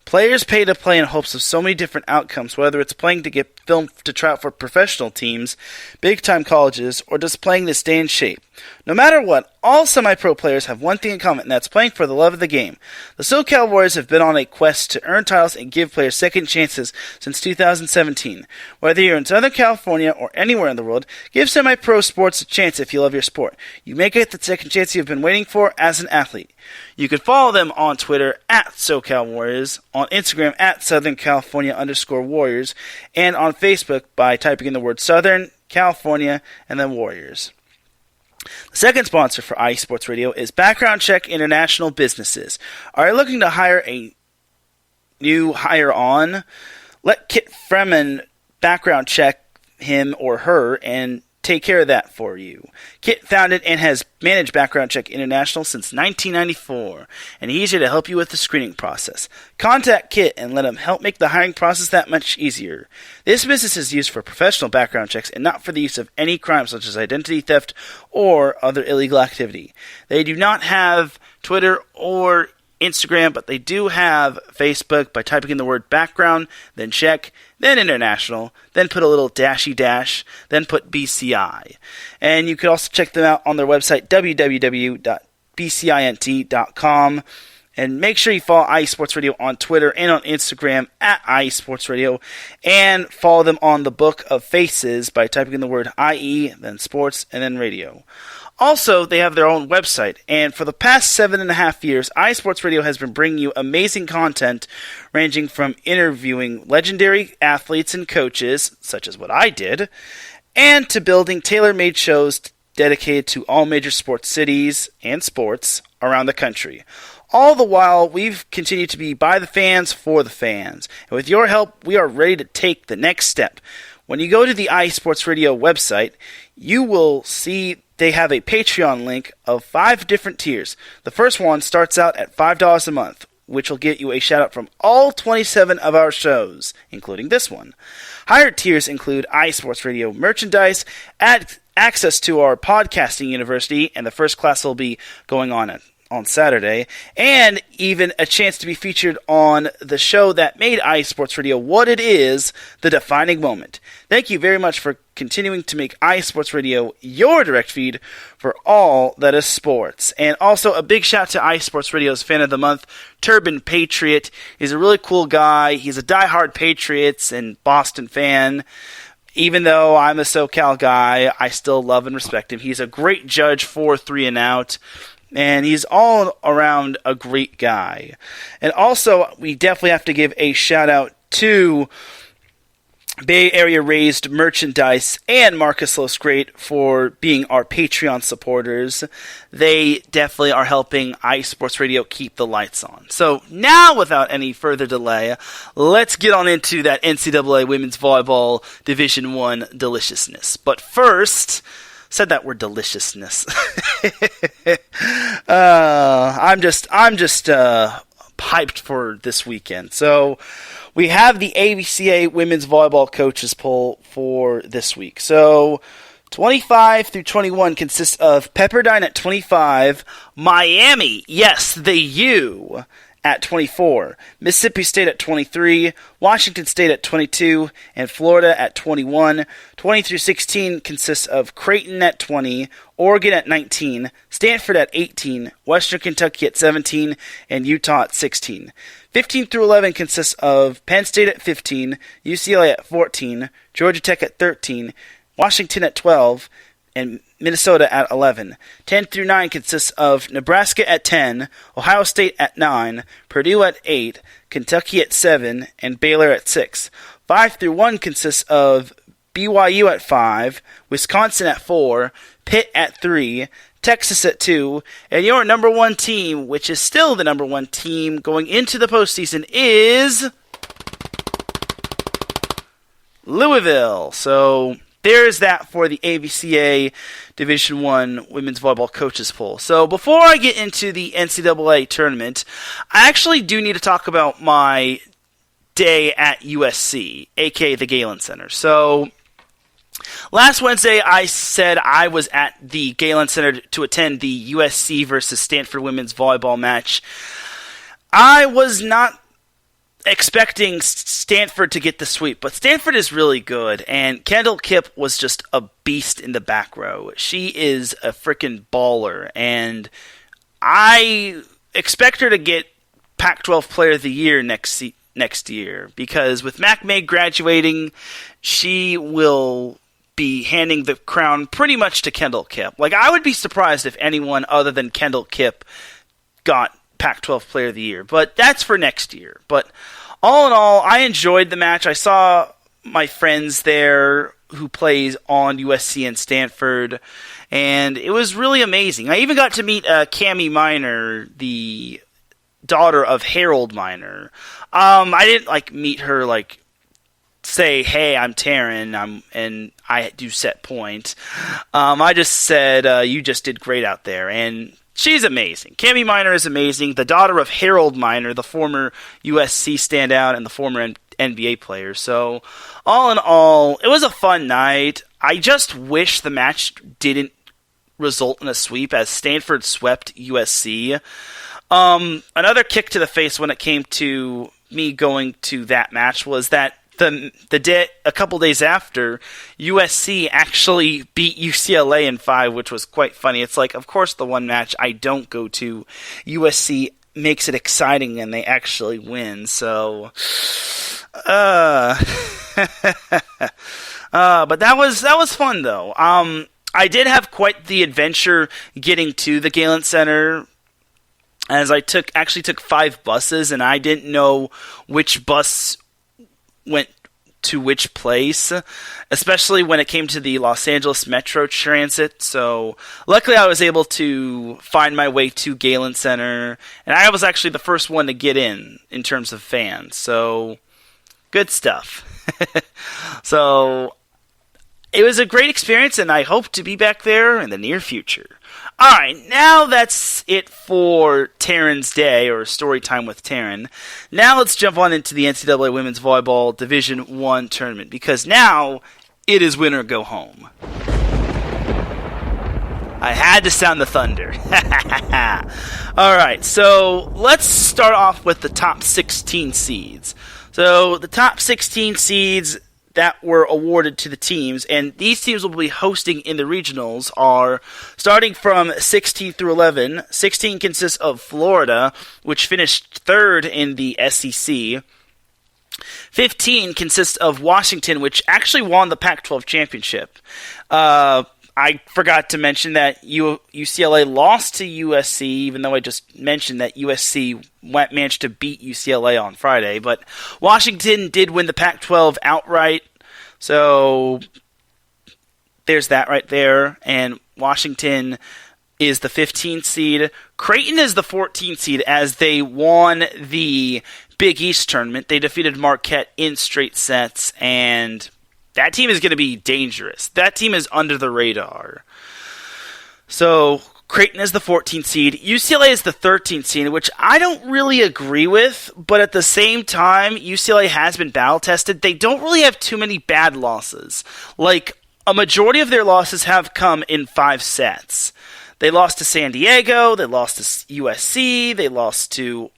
Players pay to play in hopes of so many different outcomes, whether it's playing to get filmed to try out for professional teams, big-time colleges, or just playing to stay in shape. No matter what, all semi-pro players have one thing in common, and that's playing for the love of the game. The SoCal Warriors have been on a quest to earn titles and give players second chances since 2017. Whether you're in Southern California or anywhere in the world, give semi-pro sports a chance if you love your sport. You may get the second chance you've been waiting for as an athlete. You can follow them on Twitter at SoCal Warriors, on Instagram at Southern California_Warriors, and on Facebook by typing in the word Southern California and then Warriors. The second sponsor for IE Sports Radio is Background Check International Businesses. Are you looking to hire a new hire on? Let Kit Freeman background check him or her and take care of that for you. Kit founded and has managed Background Check International since 1994, and he's here to help you with the screening process. Contact Kit and let him help make the hiring process that much easier. This business is used for professional background checks and not for the use of any crime such as identity theft or other illegal activity. They do not have Twitter or Instagram, but they do have Facebook by typing in the word background, then check, then international, then put a little dashy dash, then put BCI. And you can also check them out on their website, www.bcint.com. And make sure you follow IE Sports Radio on Twitter and on Instagram at IE Sports Radio. And follow them on the Book of Faces by typing in the word IE, then sports, and then radio. Also, they have their own website, and for the past 7.5 years, IE Sports Radio has been bringing you amazing content ranging from interviewing legendary athletes and coaches, such as what I did, and to building tailor-made shows dedicated to all major sports cities and sports around the country. All the while, we've continued to be by the fans, for the fans. And with your help, we are ready to take the next step. When you go to the IE Sports Radio website, you will see they have a Patreon link of 5 different tiers. The first one starts out at $5 a month, which will get you a shout-out from all 27 of our shows, including this one. Higher tiers include IE Sports Radio merchandise, access to our podcasting university, and the first class will be going on Saturday, and even a chance to be featured on the show that made IE Sports Radio what it is, The Defining Moment. Thank you very much for continuing to make IE Sports Radio your direct feed for all that is sports. And also a big shout to IE Sports Radio's Fan of the Month, Turban Patriot. He's a really cool guy. He's a diehard Patriots and Boston fan. Even though I'm a SoCal guy, I still love and respect him. He's a great judge for 3 and out. And he's all around a great guy. And also, we definitely have to give a shout out to Bay Area Raised Merchandise and Marcus Losgreat for being our Patreon supporters. They definitely are helping IE Sports Radio keep the lights on. So now, without any further delay, let's get on into that NCAA Women's Volleyball Division I deliciousness. But first, said that word deliciousness. I'm just hyped for this weekend. So we have the AVCA Women's Volleyball Coaches Poll for this week. So 25 through 21 consists of Pepperdine at 25, Miami, yes, the U, at 24, Mississippi State at 23, Washington State at 22, and Florida at 21. 20 through 16 consists of Creighton at 20, Oregon at 19, Stanford at 18, Western Kentucky at 17, and Utah at 16. 15 through 11 consists of Penn State at 15, UCLA at 14, Georgia Tech at 13, Washington at 12, and Minnesota at 11. 10 through 9 consists of Nebraska at 10, Ohio State at 9, Purdue at 8, Kentucky at 7, and Baylor at 6. 5 through 1 consists of BYU at 5, Wisconsin at 4, Pitt at 3, Texas at 2, and your number one team, which is still the number one team going into the postseason, is Louisville. So there's that for the AVCA Division I Women's Volleyball Coaches Poll. So before I get into the NCAA Tournament, I actually do need to talk about my day at USC, aka the Galen Center. So last Wednesday, I said I was at the Galen Center to attend the USC versus Stanford women's volleyball match. I was not expecting Stanford to get the sweep, but Stanford is really good, and Kendall Kipp was just a beast in the back row. She is a freaking baller, and I expect her to get Pac-12 Player of the Year next year, because with Mac May graduating, she will be handing the crown pretty much to Kendall Kipp. Like, I would be surprised if anyone other than Kendall Kipp got Pac-12 Player of the Year, but that's for next year. But all in all, I enjoyed the match. I saw my friends there who plays on USC and Stanford, and it was really amazing. I even got to meet Cammie Minor, the daughter of Harold Minor. I didn't meet her say, "Hey, I'm Teran, and I do set point." I just said, "You just did great out there," and she's amazing. Cammie Minor is amazing. The daughter of Harold Minor, the former USC standout and the former NBA player. So, all in all, it was a fun night. I just wish the match didn't result in a sweep, as Stanford swept USC. Another kick to the face when it came to me going to that match was that the day, a couple days after, USC actually beat UCLA in 5, which was quite funny. It's like, of course, the one match I don't go to, USC makes it exciting and they actually win. So, but that was fun though. I did have quite the adventure getting to the Galen Center, as I actually took 5 buses, and I didn't know which bus went to which place, especially when it came to the Los Angeles Metro Transit. So luckily I was able to find my way to Galen Center, and I was actually the first one to get in terms of fans. So good stuff. So it was a great experience, and I hope to be back there in the near future. Alright, now that's it for Teran's Day, or Story Time with Teran. Now let's jump on into the NCAA Women's Volleyball Division I Tournament, because now it is win or go home. I had to sound the thunder. Alright, so let's start off with the top 16 seeds. So the top 16 seeds that were awarded to the teams, and these teams will be hosting in the regionals, are starting from 16 through 11. 16 consists of Florida, which finished 3rd in the SEC. 15 consists of Washington, which actually won the Pac-12 championship. I forgot to mention that UCLA lost to USC, even though I just mentioned that USC managed to beat UCLA on Friday. But Washington did win the Pac-12 outright, so there's that right there. And Washington is the 15th seed. Creighton is the 14th seed, as they won the Big East tournament. They defeated Marquette in straight sets, and that team is going to be dangerous. That team is under the radar. So Creighton is the 14th seed. UCLA is the 13th seed, which I don't really agree with, but at the same time, UCLA has been battle-tested. They don't really have too many bad losses. Like, a majority of their losses have come in 5 sets. They lost to San Diego, they lost to USC, they lost to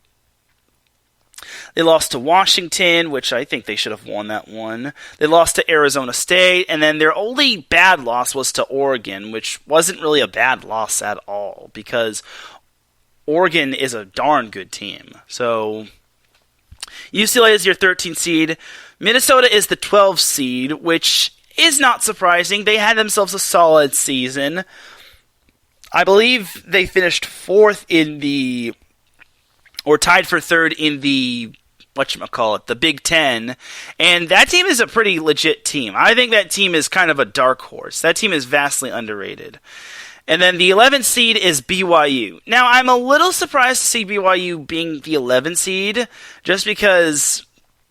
Washington, which I think they should have won that one. They lost to Arizona State, and then their only bad loss was to Oregon, which wasn't really a bad loss at all, because Oregon is a darn good team. So, UCLA is your 13th seed. Minnesota is the 12th seed, which is not surprising. They had themselves a solid season. I believe they finished 4th in the... or tied for 3rd in the, the Big Ten. And that team is a pretty legit team. I think that team is kind of a dark horse. That team is vastly underrated. And then the 11th seed is BYU. Now, I'm a little surprised to see BYU being the 11th seed, just because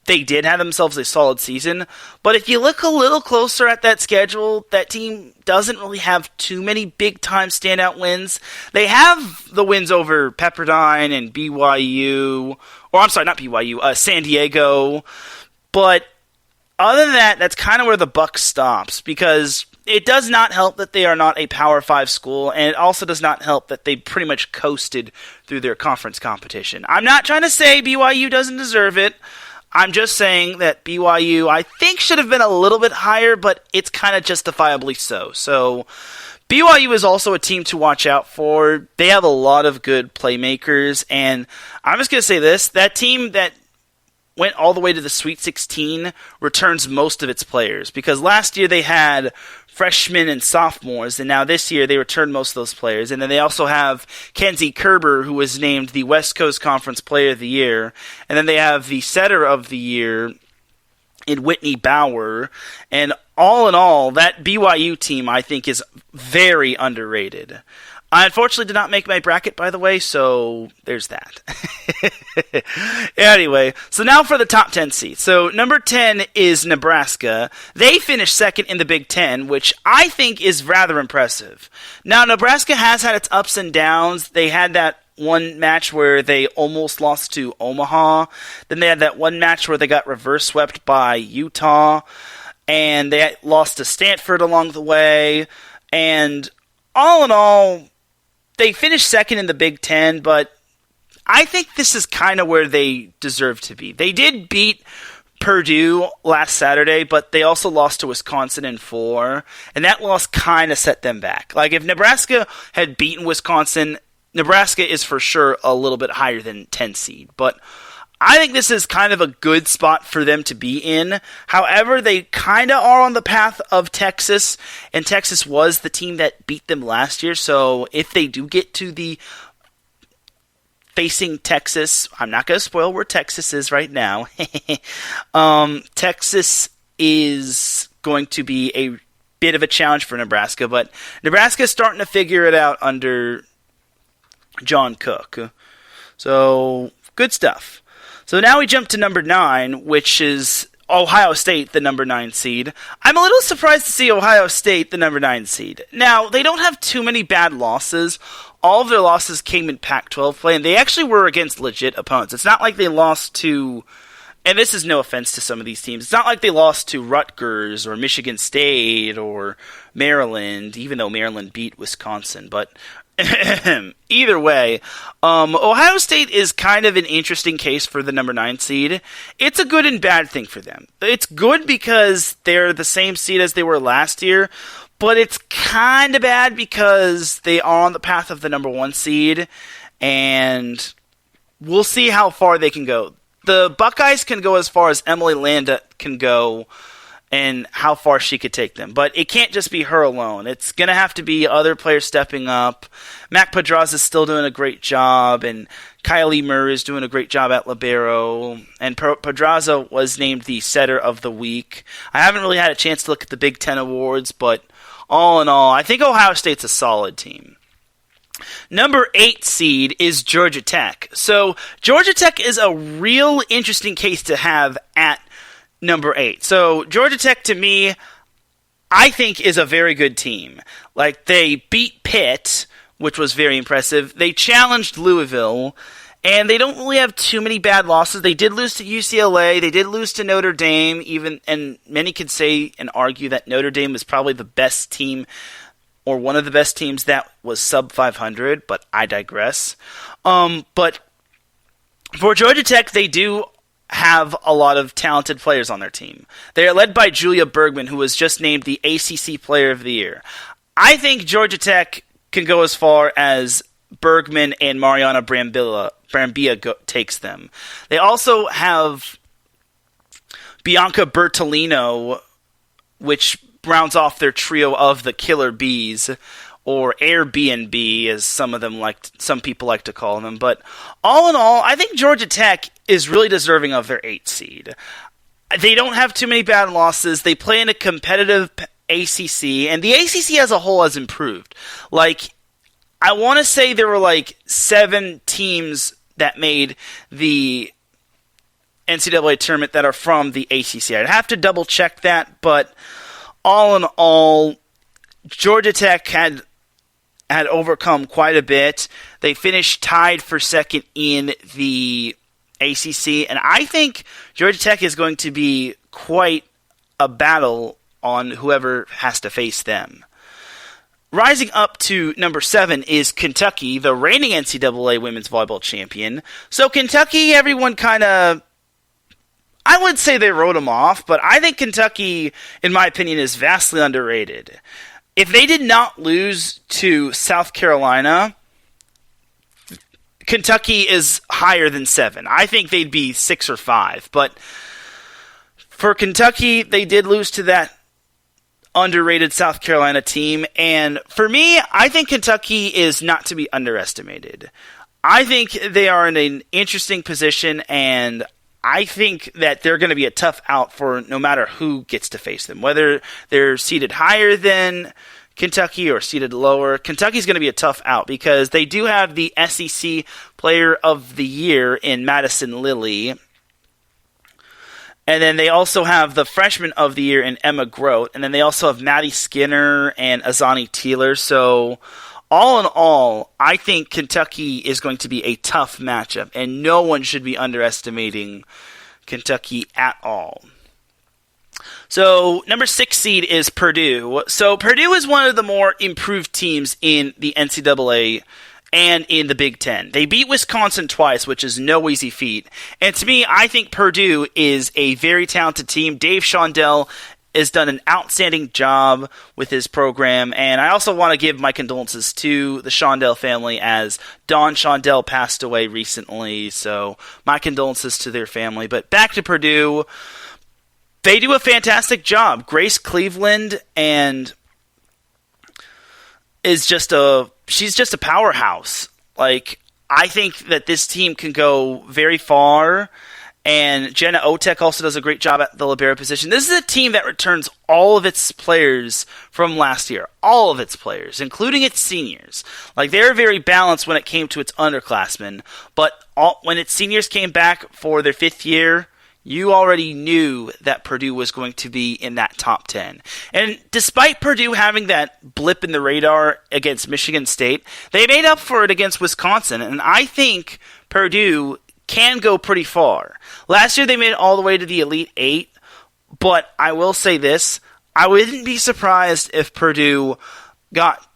they did have themselves a solid season. But if you look a little closer at that schedule, that team doesn't really have too many big-time standout wins. They have the wins over Pepperdine and BYU, or I'm sorry, not BYU, San Diego. But other than that, that's kind of where the buck stops, because it does not help that they are not a Power 5 school, and it also does not help that they pretty much coasted through their conference competition. I'm not trying to say BYU doesn't deserve it. I'm just saying that BYU, I think, should have been a little bit higher, but it's kind of justifiably so. So, BYU is also a team to watch out for. They have a lot of good playmakers, and I'm just going to say this. That team that went all the way to the Sweet 16 returns most of its players, because last year they had freshmen and sophomores, and now this year they returned most of those players. And then they also have Kenzie Kerber, who was named the West Coast Conference Player of the Year, and then they have the Setter of the Year in Whitney Bauer. And all in all, that BYU team, I think, is very underrated. I unfortunately did not make my bracket, by the way, so there's that. Anyway, so now for the top 10 seeds. So number 10 is Nebraska. They finished 2nd in the Big Ten, which I think is rather impressive. Now, Nebraska has had its ups and downs. They had that one match where they almost lost to Omaha. Then they had that one match where they got reverse swept by Utah. And they lost to Stanford along the way. And all in all, they finished 2nd in the Big Ten, but I think this is kind of where they deserve to be. They did beat Purdue last Saturday, but they also lost to Wisconsin in 4, and that loss kind of set them back. Like, if Nebraska had beaten Wisconsin, Nebraska is for sure a little bit higher than 10 seed, but I think this is kind of a good spot for them to be in. However, they kind of are on the path of Texas, and Texas was the team that beat them last year. So if they do get to the facing Texas, I'm not going to spoil where Texas is right now. Texas is going to be a bit of a challenge for Nebraska, but Nebraska is starting to figure it out under John Cook. So, good stuff. So now we jump to number 9, which is Ohio State, the number 9 seed. I'm a little surprised to see Ohio State, the number 9 seed. Now, they don't have too many bad losses. All of their losses came in Pac-12 play, and they actually were against legit opponents. It's not like they lost to, and this is no offense to some of these teams, it's not like they lost to Rutgers or Michigan State or Maryland, even though Maryland beat Wisconsin, but either way, Ohio State is kind of an interesting case for the number 9 seed. It's a good and bad thing for them. It's good because they're the same seed as they were last year, but it's kind of bad because they are on the path of the number 1 seed, and we'll see how far they can go. The Buckeyes can go as far as Emily Landa can go, and how far she could take them. But it can't just be her alone. It's going to have to be other players stepping up. Mac Pedraza is still doing a great job, and Kylie Murray is doing a great job at libero. And Pedraza was named the Setter of the Week. I haven't really had a chance to look at the Big Ten awards, but all in all, I think Ohio State's a solid team. Number 8 seed is Georgia Tech. So Georgia Tech is a real interesting case to have at number 8. So Georgia Tech, to me, I think is a very good team. Like, they beat Pitt, which was very impressive. They challenged Louisville, and they don't really have too many bad losses. They did lose to UCLA. They did lose to Notre Dame, and many could say and argue that Notre Dame was probably the best team or one of the best teams that was sub 500, but I digress. But for Georgia Tech, they do have a lot of talented players on their team. They are led by Julia Bergman, who was just named the ACC Player of the Year. I think Georgia Tech can go as far as Bergman and Mariana Brambilla takes them. They also have Bianca Bertolino, which rounds off their trio of the Killer Bees, or Airbnb, as some people like to call them. But all in all, I think Georgia Tech is really deserving of their 8th seed. They don't have too many bad losses. They play in a competitive ACC, and the ACC as a whole has improved. Like, I want to say there were like 7 teams that made the NCAA tournament that are from the ACC. I'd have to double check that, but all in all, Georgia Tech had overcome quite a bit. They finished tied for second in the ACC, and I think Georgia Tech is going to be quite a battle on whoever has to face them. Rising up to number 7 is Kentucky, the reigning NCAA women's volleyball champion. So Kentucky, everyone kind of, I would say they wrote them off, but I think Kentucky, in my opinion, is vastly underrated. If they did not lose to South Carolina, Kentucky is higher than 7. I think they'd be 6 or 5. But for Kentucky, they did lose to that underrated South Carolina team. And for me, I think Kentucky is not to be underestimated. I think they are in an interesting position, and I think that they're going to be a tough out for no matter who gets to face them. Whether they're seated higher than Kentucky or seated lower, Kentucky's going to be a tough out because they do have the SEC Player of the Year in Madison Lilly. And then they also have the Freshman of the Year in Emma Grote. And then they also have Maddie Skinner and Azani Teeler. So all in all, I think Kentucky is going to be a tough matchup, and no one should be underestimating Kentucky at all. So, number 6 seed is Purdue. So, Purdue is one of the more improved teams in the NCAA and in the Big Ten. They beat Wisconsin twice, which is no easy feat. And to me, I think Purdue is a very talented team. Dave Shondell has done an outstanding job with his program, and I also want to give my condolences to the Shondell family as Don Shondell passed away recently, so my condolences to their family. But back to Purdue, they do a fantastic job. Grace Cleveland she's just a powerhouse. Like, I think that this team can go very far. And Jenna Otek also does a great job at the libero position. This is a team that returns all of its players from last year. All of its players, including its seniors. Like, they're very balanced when it came to its underclassmen. But when its seniors came back for their 5th year, you already knew that Purdue was going to be in that top 10. And despite Purdue having that blip in the radar against Michigan State, they made up for it against Wisconsin. And I think Purdue can go pretty far. Last year they made it all the way to the Elite 8, but I will say this, I wouldn't be surprised if Purdue got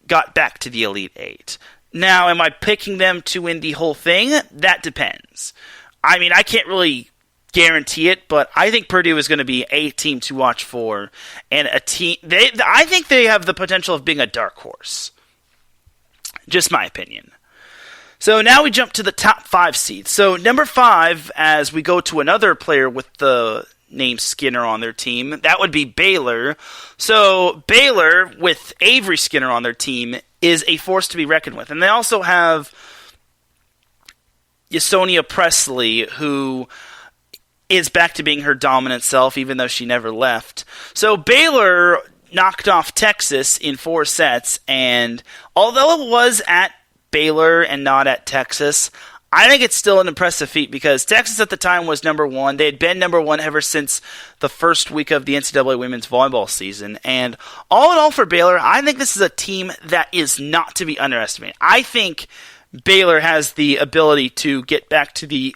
back to the Elite 8. Now, am I picking them to win the whole thing? That depends. I mean, I can't really guarantee it, but I think Purdue is going to be a team to watch for, and a team. I think they have the potential of being a dark horse. Just my opinion. So now we jump to the top 5 seeds. So number 5, as we go to another player with the name Skinner on their team, that would be Baylor. So Baylor, with Avery Skinner on their team, is a force to be reckoned with. And they also have Yasonia Presley, who is back to being her dominant self, even though she never left. So Baylor knocked off Texas in 4 sets, and although it was at Baylor and not at Texas, I think it's still an impressive feat because Texas at the time was number one. They had been number one ever since the first week of the NCAA women's volleyball season. And all in all for Baylor, I think this is a team that is not to be underestimated. I think Baylor has the ability to get back to the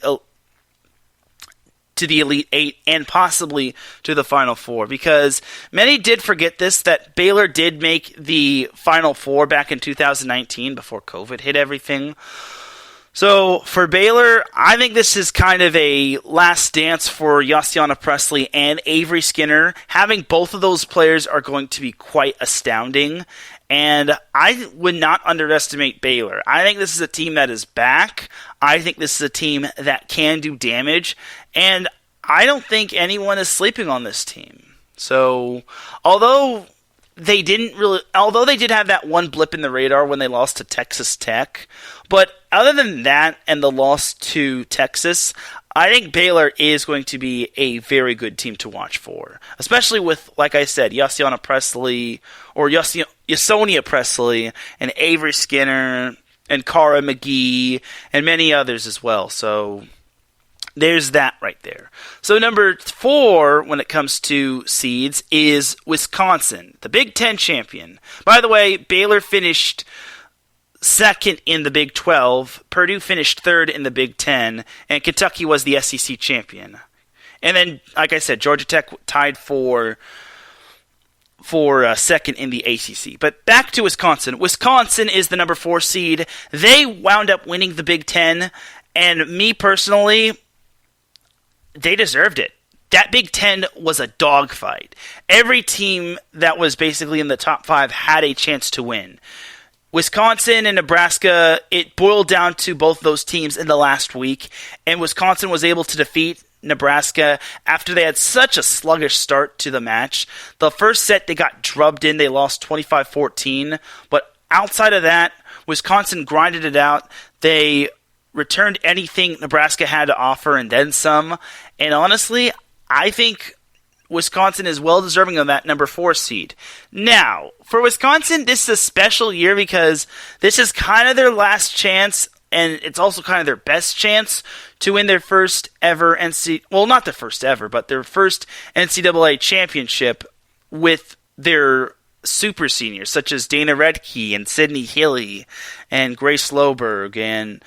Elite Eight and possibly to the Final Four, because many did forget this, that Baylor did make the Final Four back in 2019 before COVID hit everything. So for Baylor, I think this is kind of a last dance for Yasiana Presley and Avery Skinner. Having both of those players are going to be quite astounding, and I would not underestimate Baylor. I think this is a team that is back. I think this is a team that can do damage, and I don't think anyone is sleeping on this team. So, although they did have that one blip in the radar when they lost to Texas Tech, but other than that and the loss to Texas, I think Baylor is going to be a very good team to watch for, especially with, like I said, Yasiana Presley or Yasonia Presley and Avery Skinner and Cara McGee and many others as well. So there's that right there. So number 4 when it comes to seeds is Wisconsin, the Big Ten champion. By the way, Baylor finished second in the Big 12, Purdue finished third in the Big 10, and Kentucky was the SEC champion. And then, like I said, Georgia Tech tied for second in the ACC. But back to Wisconsin. Wisconsin is the number 4 seed. They wound up winning the Big 10, and me personally, they deserved it. That Big 10 was a dogfight. Every team that was basically in the top 5 had a chance to win. Wisconsin and Nebraska, it boiled down to both those teams in the last week, and Wisconsin was able to defeat Nebraska after they had such a sluggish start to the match. The first set they got drubbed in, they lost 25-14, but outside of that, Wisconsin grinded it out. They returned anything Nebraska had to offer and then some, and honestly, I think Wisconsin is well deserving of that number 4 seed. Now, for Wisconsin, this is a special year because this is kind of their last chance, and it's also kind of their best chance to win their first ever not their first ever, but their first NCAA championship with their super seniors, such as Dana Redke and Sydney Hilly and Grace Loberg and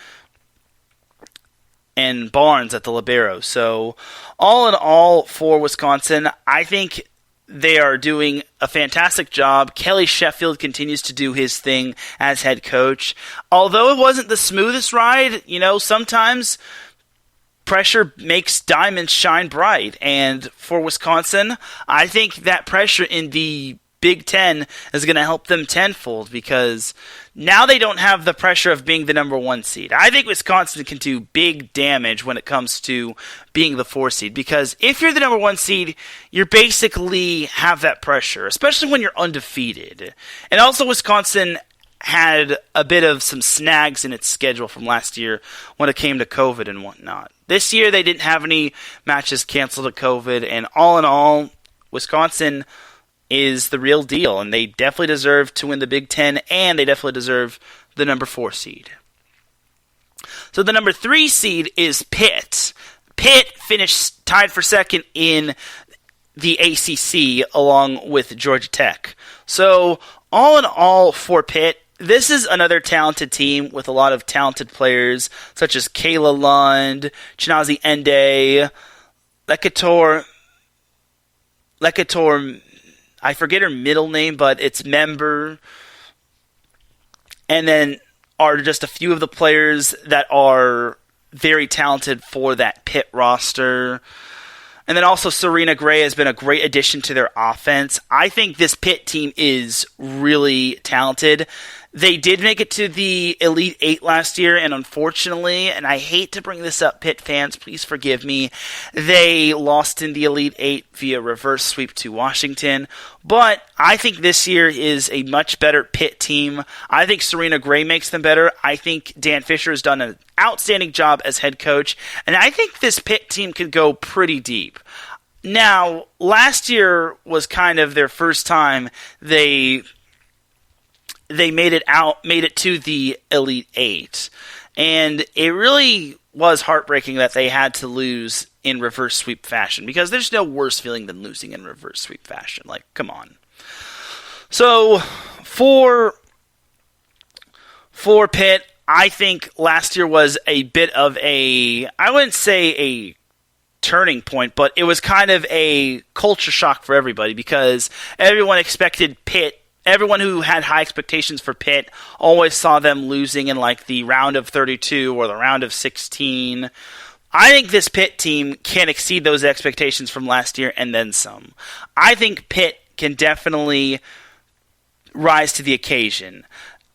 Barnes at the libero. So all in all for Wisconsin, I think they are doing a fantastic job. Kelly Sheffield continues to do his thing as head coach. Although it wasn't the smoothest ride, sometimes pressure makes diamonds shine bright. And for Wisconsin, I think that pressure in the Big Ten is going to help them tenfold because now they don't have the pressure of being the number 1 seed. I think Wisconsin can do big damage when it comes to being the 4 seed because if you're the number 1 seed, you basically have that pressure, especially when you're undefeated. And also Wisconsin had a bit of some snags in its schedule from last year when it came to COVID and whatnot. This year they didn't have any matches canceled to COVID, and all in all, Wisconsin is the real deal, and they definitely deserve to win the Big Ten, and they definitely deserve the number 4 seed. So the number 3 seed is Pitt. Pitt finished tied for second in the ACC along with Georgia Tech. So all in all for Pitt, this is another talented team with a lot of talented players, such as Kayla Lund, Chinazi Ende, Lekator, I forget her middle name, but it's Member. And then are just a few of the players that are very talented for that Pitt roster. And then also Serena Gray has been a great addition to their offense. I think this Pitt team is really talented. They did make it to the Elite Eight last year, and unfortunately, and I hate to bring this up, Pitt fans, please forgive me, they lost in the Elite Eight via reverse sweep to Washington. But I think this year is a much better Pitt team. I think Serena Gray makes them better. I think Dan Fisher has done an outstanding job as head coach, and I think this Pitt team could go pretty deep. Now, last year was kind of their first time they made it to the Elite Eight. And it really was heartbreaking that they had to lose in reverse sweep fashion, because there's no worse feeling than losing in reverse sweep fashion. Like, come on. So, for Pitt, I think last year was a bit of I wouldn't say a turning point, but it was kind of a culture shock for everybody, because everyone expected Pitt. Everyone who had high expectations for Pitt always saw them losing in like the round of 32 or the round of 16. I think this Pitt team can exceed those expectations from last year and then some. I think Pitt can definitely rise to the occasion.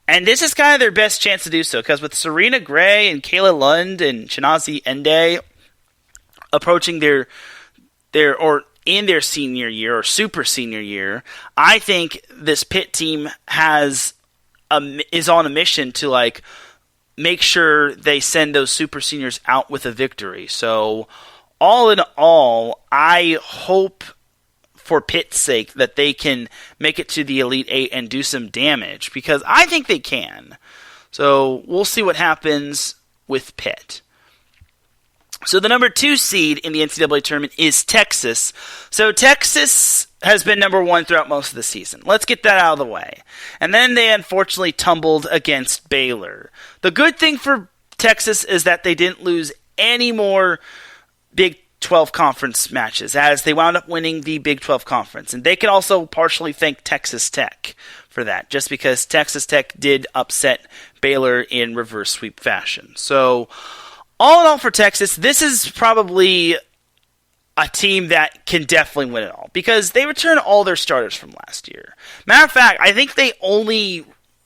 And this is kind of their best chance to do so, because with Serena Gray and Kayla Lund and Shinazi Ende approaching in their senior year or super senior year, I think this Pitt team is on a mission to like make sure they send those super seniors out with a victory. So all in all, I hope for Pitt's sake that they can make it to the Elite Eight and do some damage, because I think they can. So we'll see what happens with Pitt. So the number 2 seed in the NCAA tournament is Texas. So Texas has been number 1 throughout most of the season. Let's get that out of the way. And then they unfortunately tumbled against Baylor. The good thing for Texas is that they didn't lose any more Big 12 conference matches, as they wound up winning the Big 12 conference. And they can also partially thank Texas Tech for that, just because Texas Tech did upset Baylor in reverse sweep fashion. So all in all for Texas, this is probably a team that can definitely win it all, because they returned all their starters from last year. Matter of fact, I think they only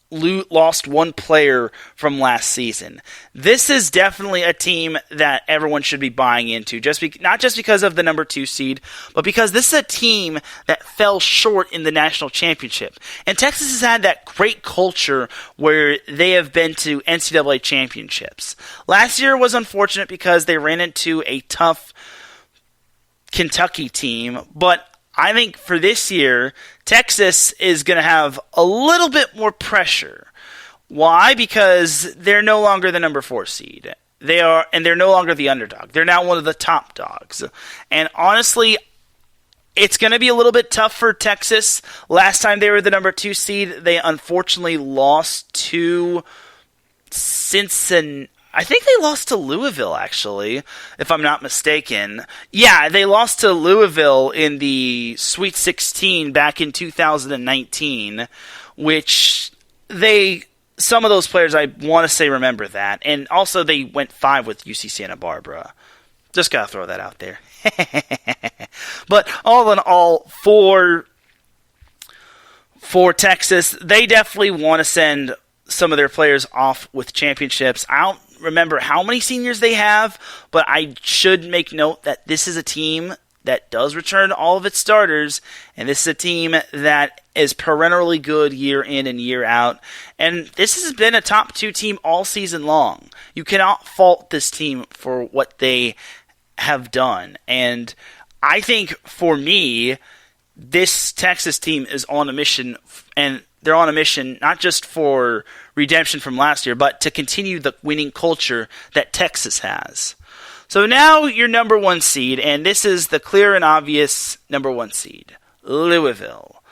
lost one player from last season. This is definitely a team that everyone should be buying into, not just because of the number 2 seed, but because this is a team that fell short in the national championship. And Texas has had that great culture where they have been to NCAA championships. Last year was unfortunate because they ran into a tough Kentucky team, but I think for this year, Texas is going to have a little bit more pressure. Why? Because they're no longer the number 4 seed. They're no longer the underdog. They're now one of the top dogs. And honestly, it's going to be a little bit tough for Texas. Last time they were the number 2 seed, they unfortunately lost to Cincinnati. I think they lost to Louisville, actually, if I'm not mistaken. Yeah, they lost to Louisville in the Sweet 16 back in 2019, which some of those players, I want to say, remember that. And also they went 5 with UC Santa Barbara. Just got to throw that out there. But all in all, for Texas, they definitely want to send some of their players off with championships. I don't remember how many seniors they have, but I should make note that this is a team that does return all of its starters, and this is a team that is perennially good year in and year out. And this has been a top 2 team all season long. You cannot fault this team for what they have done. And I think for me, this Texas team is on a mission, and they're on a mission not just for redemption from last year, but to continue the winning culture that Texas has. So now your number 1 seed, and this is the clear and obvious number 1 seed, Louisville.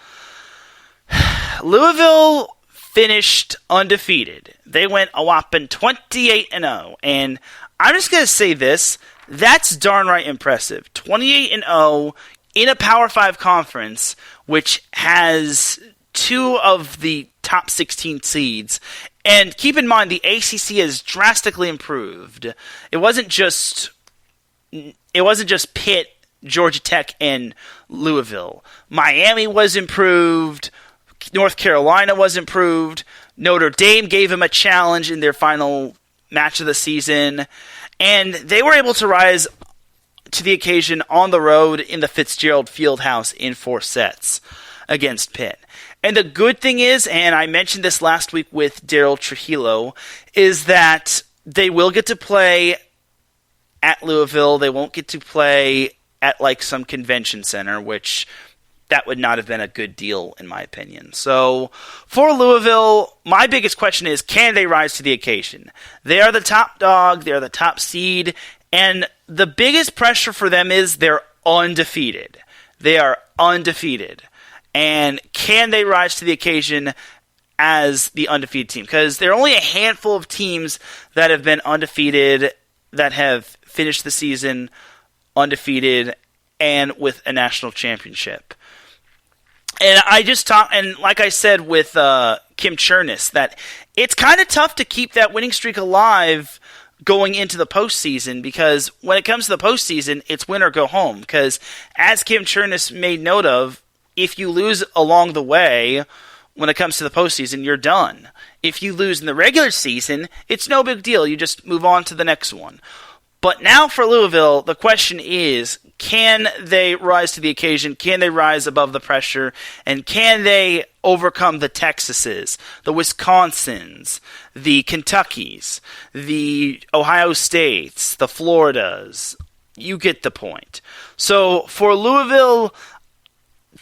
Louisville finished undefeated. They went a whopping 28-0, and I'm just going to say this, that's darn right impressive. 28-0 in a Power 5 conference, which has 2 of the top 16 seeds. And keep in mind, the ACC has drastically improved. It wasn't just Pitt, Georgia Tech, and Louisville. Miami was improved. North Carolina was improved. Notre Dame gave them a challenge in their final match of the season. And they were able to rise to the occasion on the road in the Fitzgerald Fieldhouse in 4 sets against Pitt. And the good thing is, and I mentioned this last week with Daryl Trujillo, is that they will get to play at Louisville. They won't get to play at like some convention center, which that would not have been a good deal, in my opinion. So, for Louisville, my biggest question is, can they rise to the occasion? They are the top dog, they are the top seed, and the biggest pressure for them is they're undefeated. They are undefeated. And can they rise to the occasion as the undefeated team? Because there are only a handful of teams that have been undefeated, that have finished the season undefeated and with a national championship. And I just talked, and like I said with Kim Cherniss, that it's kind of tough to keep that winning streak alive going into the postseason, because when it comes to the postseason, it's win or go home. Because as Kim Cherniss made note of, if you lose along the way, when it comes to the postseason, you're done. If you lose in the regular season, it's no big deal. You just move on to the next one. But now for Louisville, the question is, can they rise to the occasion? Can they rise above the pressure? And can they overcome the Texases, the Wisconsins, the Kentuckys, the Ohio States, the Floridas? You get the point. So for Louisville,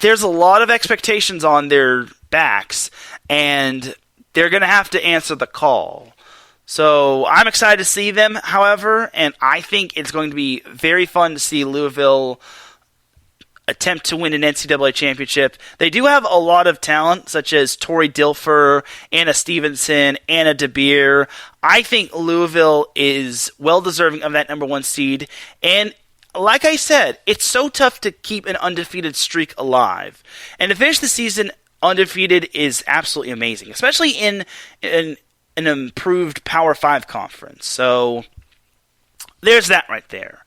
there's a lot of expectations on their backs, and they're going to have to answer the call. So I'm excited to see them, however, and I think it's going to be very fun to see Louisville attempt to win an NCAA championship. They do have a lot of talent, such as Tori Dilfer, Anna Stevenson, Anna DeBeer. I think Louisville is well-deserving of that number one seed, and like I said, it's so tough to keep an undefeated streak alive. And to finish the season undefeated is absolutely amazing, especially in an improved Power 5 conference. So there's that right there.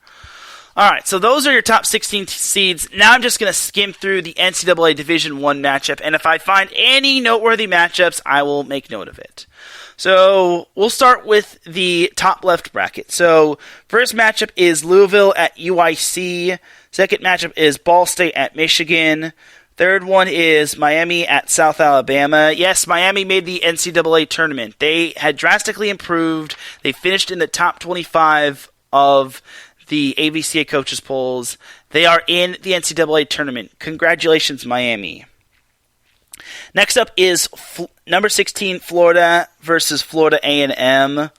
All right, so those are your top 16 seeds. Now I'm just going to skim through the NCAA Division I matchup, and if I find any noteworthy matchups, I will make note of it. So we'll start with the top left bracket. So first matchup is Louisville at UIC. Second matchup is Ball State at Michigan. Third one is Miami at South Alabama. Yes, Miami made the NCAA tournament. They had drastically improved. They finished in the top 25 of the AVCA coaches polls. They are in the NCAA tournament. Congratulations, Miami. Next up is number 16 Florida versus Florida A&M.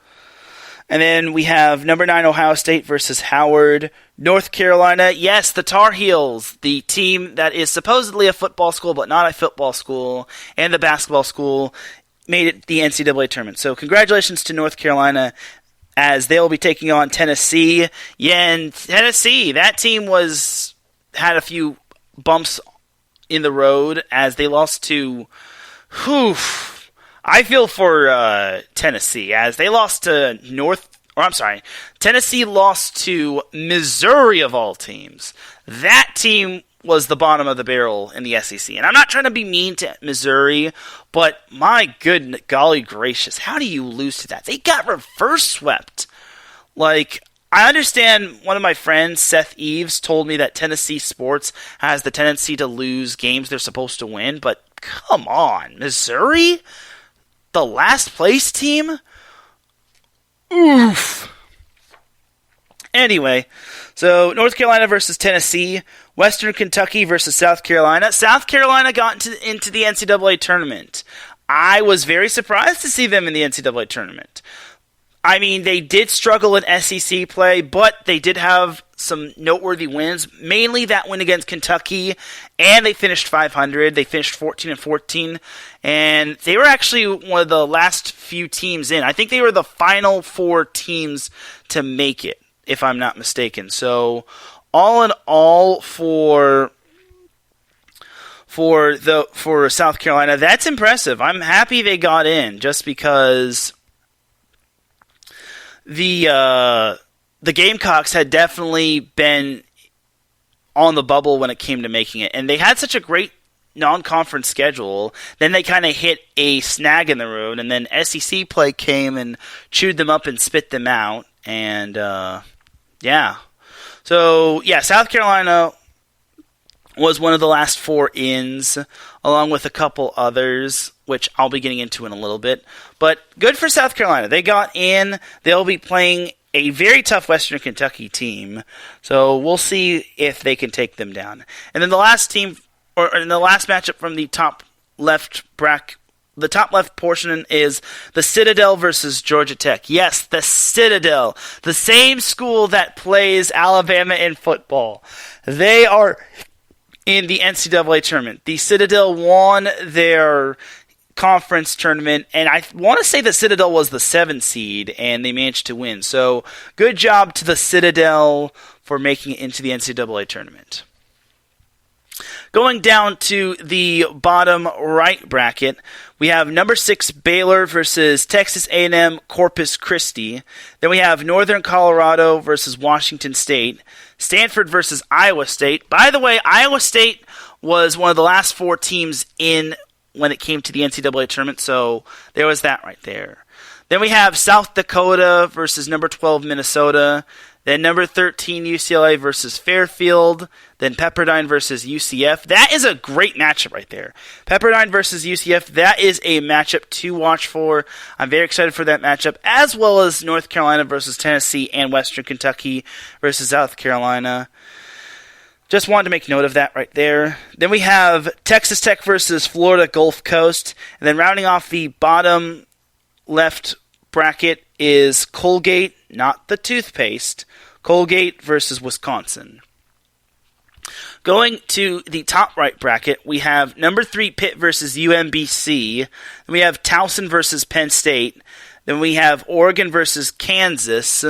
And then we have number 9 Ohio State versus Howard. North Carolina, yes, the Tar Heels, the team that is supposedly a football school but not a football school, and the basketball school, made it the NCAA tournament. So congratulations to North Carolina, as they will be taking on Tennessee. Yeah, and Tennessee, that team had a few bumps in the road as they lost to... I feel for Tennessee, as they lost to Tennessee lost to Missouri of all teams. That team was the bottom of the barrel in the SEC. And I'm not trying to be mean to Missouri, but my good golly gracious, how do you lose to that? They got reverse swept. Like, I understand one of my friends, Seth Eves, told me that Tennessee sports has the tendency to lose games they're supposed to win, but come on, Missouri? The last place team? Oof. Anyway, so North Carolina versus Tennessee, Western Kentucky versus South Carolina. South Carolina got into the NCAA tournament. I was very surprised to see them in the NCAA tournament. I mean, they did struggle in SEC play, but they did have some noteworthy wins, mainly that win against Kentucky, and they finished 500. They finished 14-14, and they were actually one of the last few teams in. I think they were the final 4 teams to make it, if I'm not mistaken. So, all in all, for South Carolina, that's impressive. I'm happy they got in, just because the Gamecocks had definitely been on the bubble when it came to making it. And they had such a great non-conference schedule. Then they kind of hit a snag in the road. And then SEC play came and chewed them up and spit them out. And, yeah. So, yeah, South Carolina was one of the last 4 ins, along with a couple others, which I'll be getting into in a little bit. But good for South Carolina. They got in. They'll be playing a very tough Western Kentucky team. So we'll see if they can take them down. And then the last team or in the last matchup from the top left bracket. The top left portion is the Citadel versus Georgia Tech. Yes, the Citadel, the same school that plays Alabama in football. They are in the NCAA tournament. The Citadel won their conference tournament, and I want to say the Citadel was the 7th seed, and they managed to win. So good job to the Citadel for making it into the NCAA tournament. Going down to the bottom right bracket, we have number 6 Baylor versus Texas A&M Corpus Christi. Then we have Northern Colorado versus Washington State. Stanford versus Iowa State. By the way, Iowa State was one of the last 4 teams in when it came to the NCAA tournament, so there was that right there. Then we have South Dakota versus number 12 Minnesota. Then number 13 UCLA versus Fairfield. Then Pepperdine versus UCF. That is a great matchup right there. Pepperdine versus UCF. That is a matchup to watch for. I'm very excited for that matchup, as well as North Carolina versus Tennessee and Western Kentucky versus South Carolina. Just wanted to make note of that right there. Then we have Texas Tech versus Florida Gulf Coast. And then rounding off the bottom left bracket is Colgate, not the toothpaste, Colgate versus Wisconsin. Going to the top right bracket, we have number 3 Pitt versus UMBC. Then we have Towson versus Penn State. Then we have Oregon versus Kansas,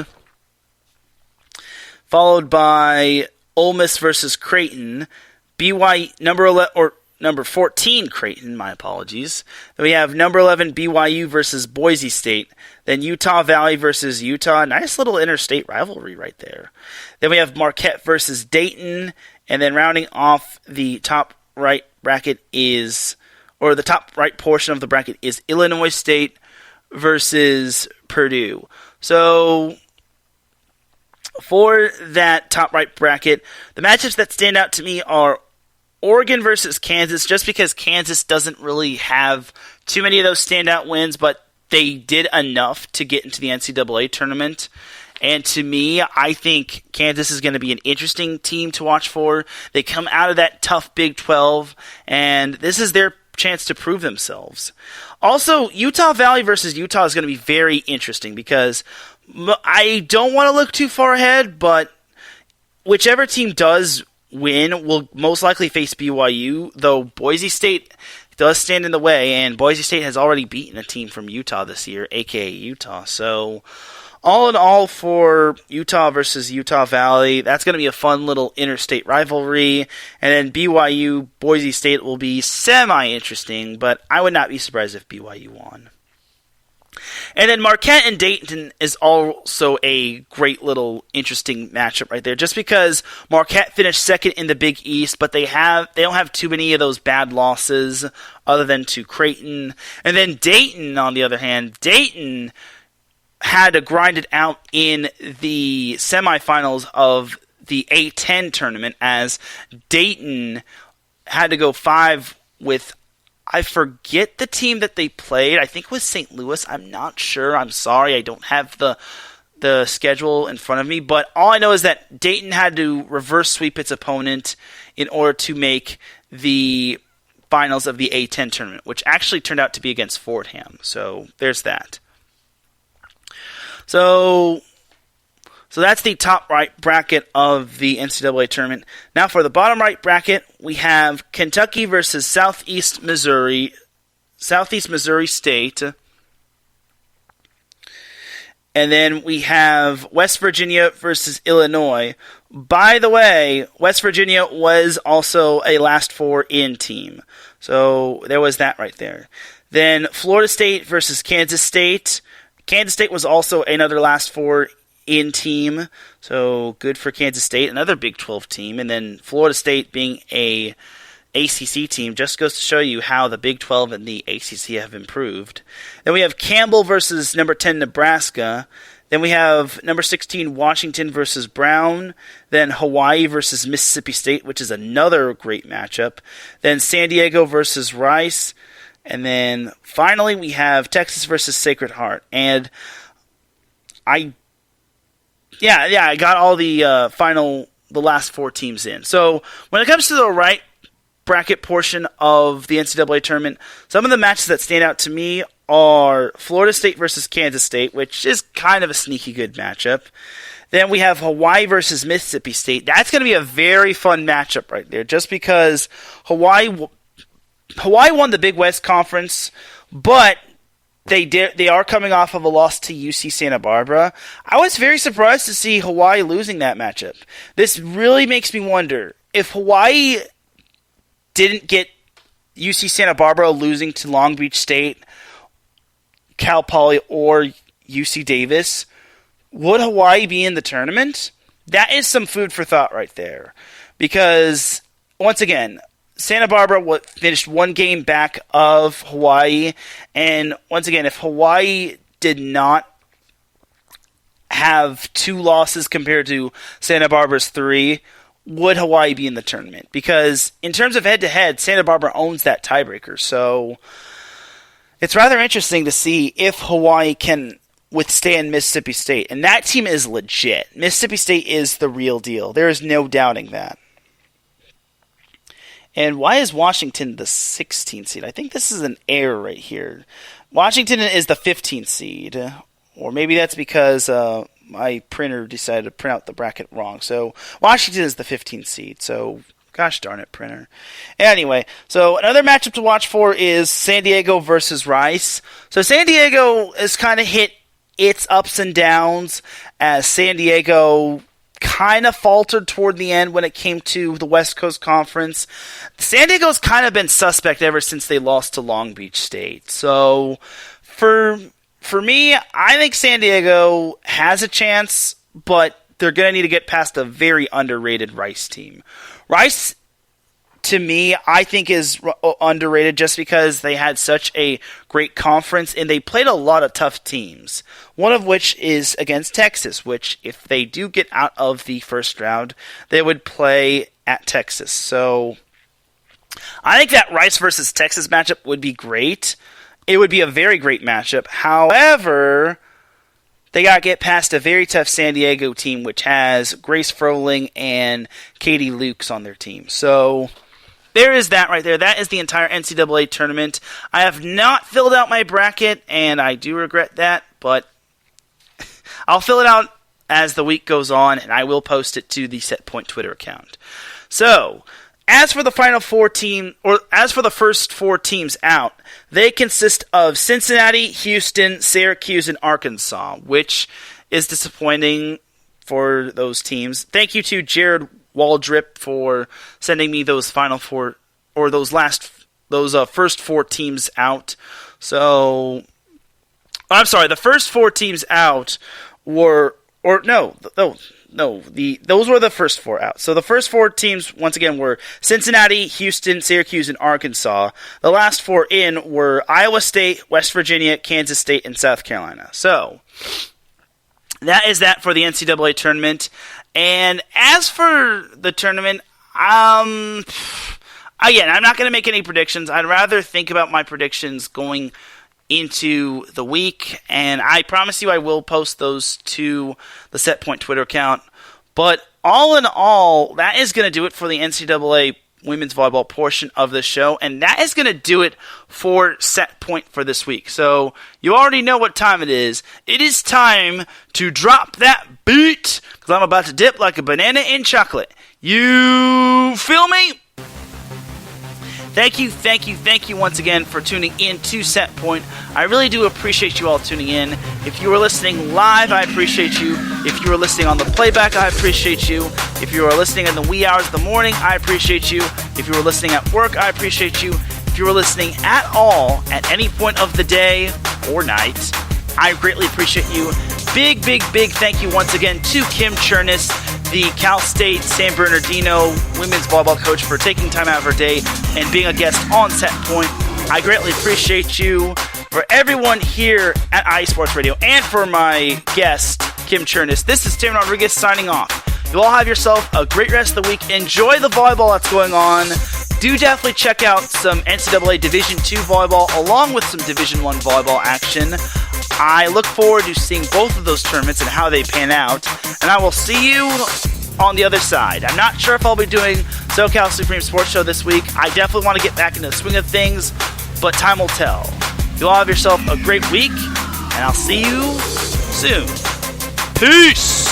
followed by Ole Miss versus Creighton. Number 14 Creighton, my apologies. Then we have number 11 BYU versus Boise State. Then Utah Valley versus Utah. Nice little interstate rivalry right there. Then we have Marquette versus Dayton. And then rounding off the top right bracket the top right portion of the bracket is Illinois State versus Purdue. So for that top right bracket, the matchups that stand out to me are Oregon versus Kansas, just because Kansas doesn't really have too many of those standout wins, but they did enough to get into the NCAA tournament. And to me, I think Kansas is going to be an interesting team to watch for. They come out of that tough Big 12, and this is their chance to prove themselves. Also, Utah Valley versus Utah is going to be very interesting because I don't want to look too far ahead, but whichever team does win will most likely face BYU, though Boise State does stand in the way, and Boise State has already beaten a team from Utah this year, aka Utah. So all in all, for Utah versus Utah Valley, that's going to be a fun little interstate rivalry. And then BYU, Boise State will be semi-interesting, but I would not be surprised if BYU won. And then Marquette and Dayton is also a great little interesting matchup right there, just because Marquette finished second in the Big East, but they don't have too many of those bad losses other than to Creighton. And then Dayton, on the other hand, Dayton had to grind it out in the semifinals of the A10 tournament, as Dayton had to go 5 with, I forget the team that they played. I think it was St. Louis. I'm not sure. I'm sorry. I don't have the schedule in front of me. But all I know is that Dayton had to reverse sweep its opponent in order to make the finals of the A10 tournament, which actually turned out to be against Fordham. So there's that. So that's the top right bracket of the NCAA tournament. Now for the bottom right bracket, we have Kentucky versus Southeast Missouri State. And then we have West Virginia versus Illinois. By the way, West Virginia was also a last 4 in team. So there was that right there. Then Florida State versus Kansas State. Kansas State was also another last 4 in team, so good for Kansas State, another Big 12 team. And then Florida State being a ACC team just goes to show you how the Big 12 and the ACC have improved. Then we have Campbell versus number 10 Nebraska. Then we have number 16 Washington versus Brown. Then Hawaii versus Mississippi State, which is another great matchup. Then San Diego versus Rice. And then finally we have Texas versus Sacred Heart. And I got all the last 4 teams in. So when it comes to the bracket portion of the NCAA tournament, some of the matches that stand out to me are Florida State versus Kansas State, which is kind of a sneaky good matchup. Then we have Hawaii versus Mississippi State. That's going to be a very fun matchup right there, just because Hawaii won the Big West Conference, but they are coming off of a loss to UC Santa Barbara. I was very surprised to see Hawaii losing that matchup. This really makes me wonder, if Hawaii didn't get UC Santa Barbara losing to Long Beach State, Cal Poly, or UC Davis, would Hawaii be in the tournament? That is some food for thought right there. Because, once again, Santa Barbara finished one game back of Hawaii. And, once again, if Hawaii did not have 2 losses compared to Santa Barbara's 3, would Hawaii be in the tournament? Because, in terms of head-to-head, Santa Barbara owns that tiebreaker. So, it's rather interesting to see if Hawaii can withstand Mississippi State. And that team is legit. Mississippi State is the real deal. There is no doubting that. And why is Washington the 16th seed? I think this is an error right here. Washington is the 15th seed. Or maybe that's because my printer decided to print out the bracket wrong. So Washington is the 15th seed. So gosh darn it, printer. Anyway, so another matchup to watch for is San Diego versus Rice. So San Diego has kind of hit its ups and downs as San Diego kind of faltered toward the end when it came to the West Coast Conference. San Diego's kind of been suspect ever since they lost to Long Beach State. So for me, I think San Diego has a chance, but they're going to need to get past a very underrated Rice team. Rice, to me, I think is underrated just because they had such a great conference and they played a lot of tough teams. One of which is against Texas, which if they do get out of the first round, they would play at Texas. So I think that Rice versus Texas matchup would be great. It would be a very great matchup. However, they got to get past a very tough San Diego team, which has Grace Froling and Katie Lukes on their team. So there is that right there. That is the entire NCAA tournament. I have not filled out my bracket, and I do regret that, but I'll fill it out as the week goes on, and I will post it to the Set Point Twitter account. So, as for the first 4 teams out, they consist of Cincinnati, Houston, Syracuse, and Arkansas, which is disappointing for those teams. Thank you to Jared Waldrip for sending me those final 4 or those first 4 teams out. So, I'm sorry, the first 4 teams out those were the first 4 out. So the first 4 teams, once again, were Cincinnati, Houston, Syracuse, and Arkansas. The last 4 in were Iowa State, West Virginia, Kansas State, and South Carolina. So that is that for the NCAA tournament. And as for the tournament, again, I'm not going to make any predictions. I'd rather think about my predictions going into the week, and I promise you I will post those to the Set Point Twitter account. But all in all, that is going to do it for the NCAA women's volleyball portion of the show, and that is going to do it for Set Point for this week. So you already know what time it is. It is time to drop that beat, because I'm about to dip like a banana in chocolate. You feel me? Thank you once again for tuning in to Set Point. I really do appreciate you all tuning in. If you are listening live, I appreciate you. If you are listening on the playback, I appreciate you. If you are listening in the wee hours of the morning, I appreciate you. If you are listening at work, I appreciate you. If you are listening at all, at any point of the day or night, I greatly appreciate you. Big thank you once again to Kim Cherniss, the Cal State San Bernardino women's volleyball coach, for taking time out of her day and being a guest on Set Point. I greatly appreciate you. For everyone here at iSports Radio and for my guest, Kim Cherniss, this is Teran Rodriguez signing off. You all have yourself a great rest of the week. Enjoy the volleyball that's going on. Do definitely check out some NCAA Division II volleyball along with some Division I volleyball action. I look forward to seeing both of those tournaments and how they pan out. And I will see you on the other side. I'm not sure if I'll be doing SoCal Supreme Sports Show this week. I definitely want to get back into the swing of things, but time will tell. You all have yourself a great week, and I'll see you soon. Peace!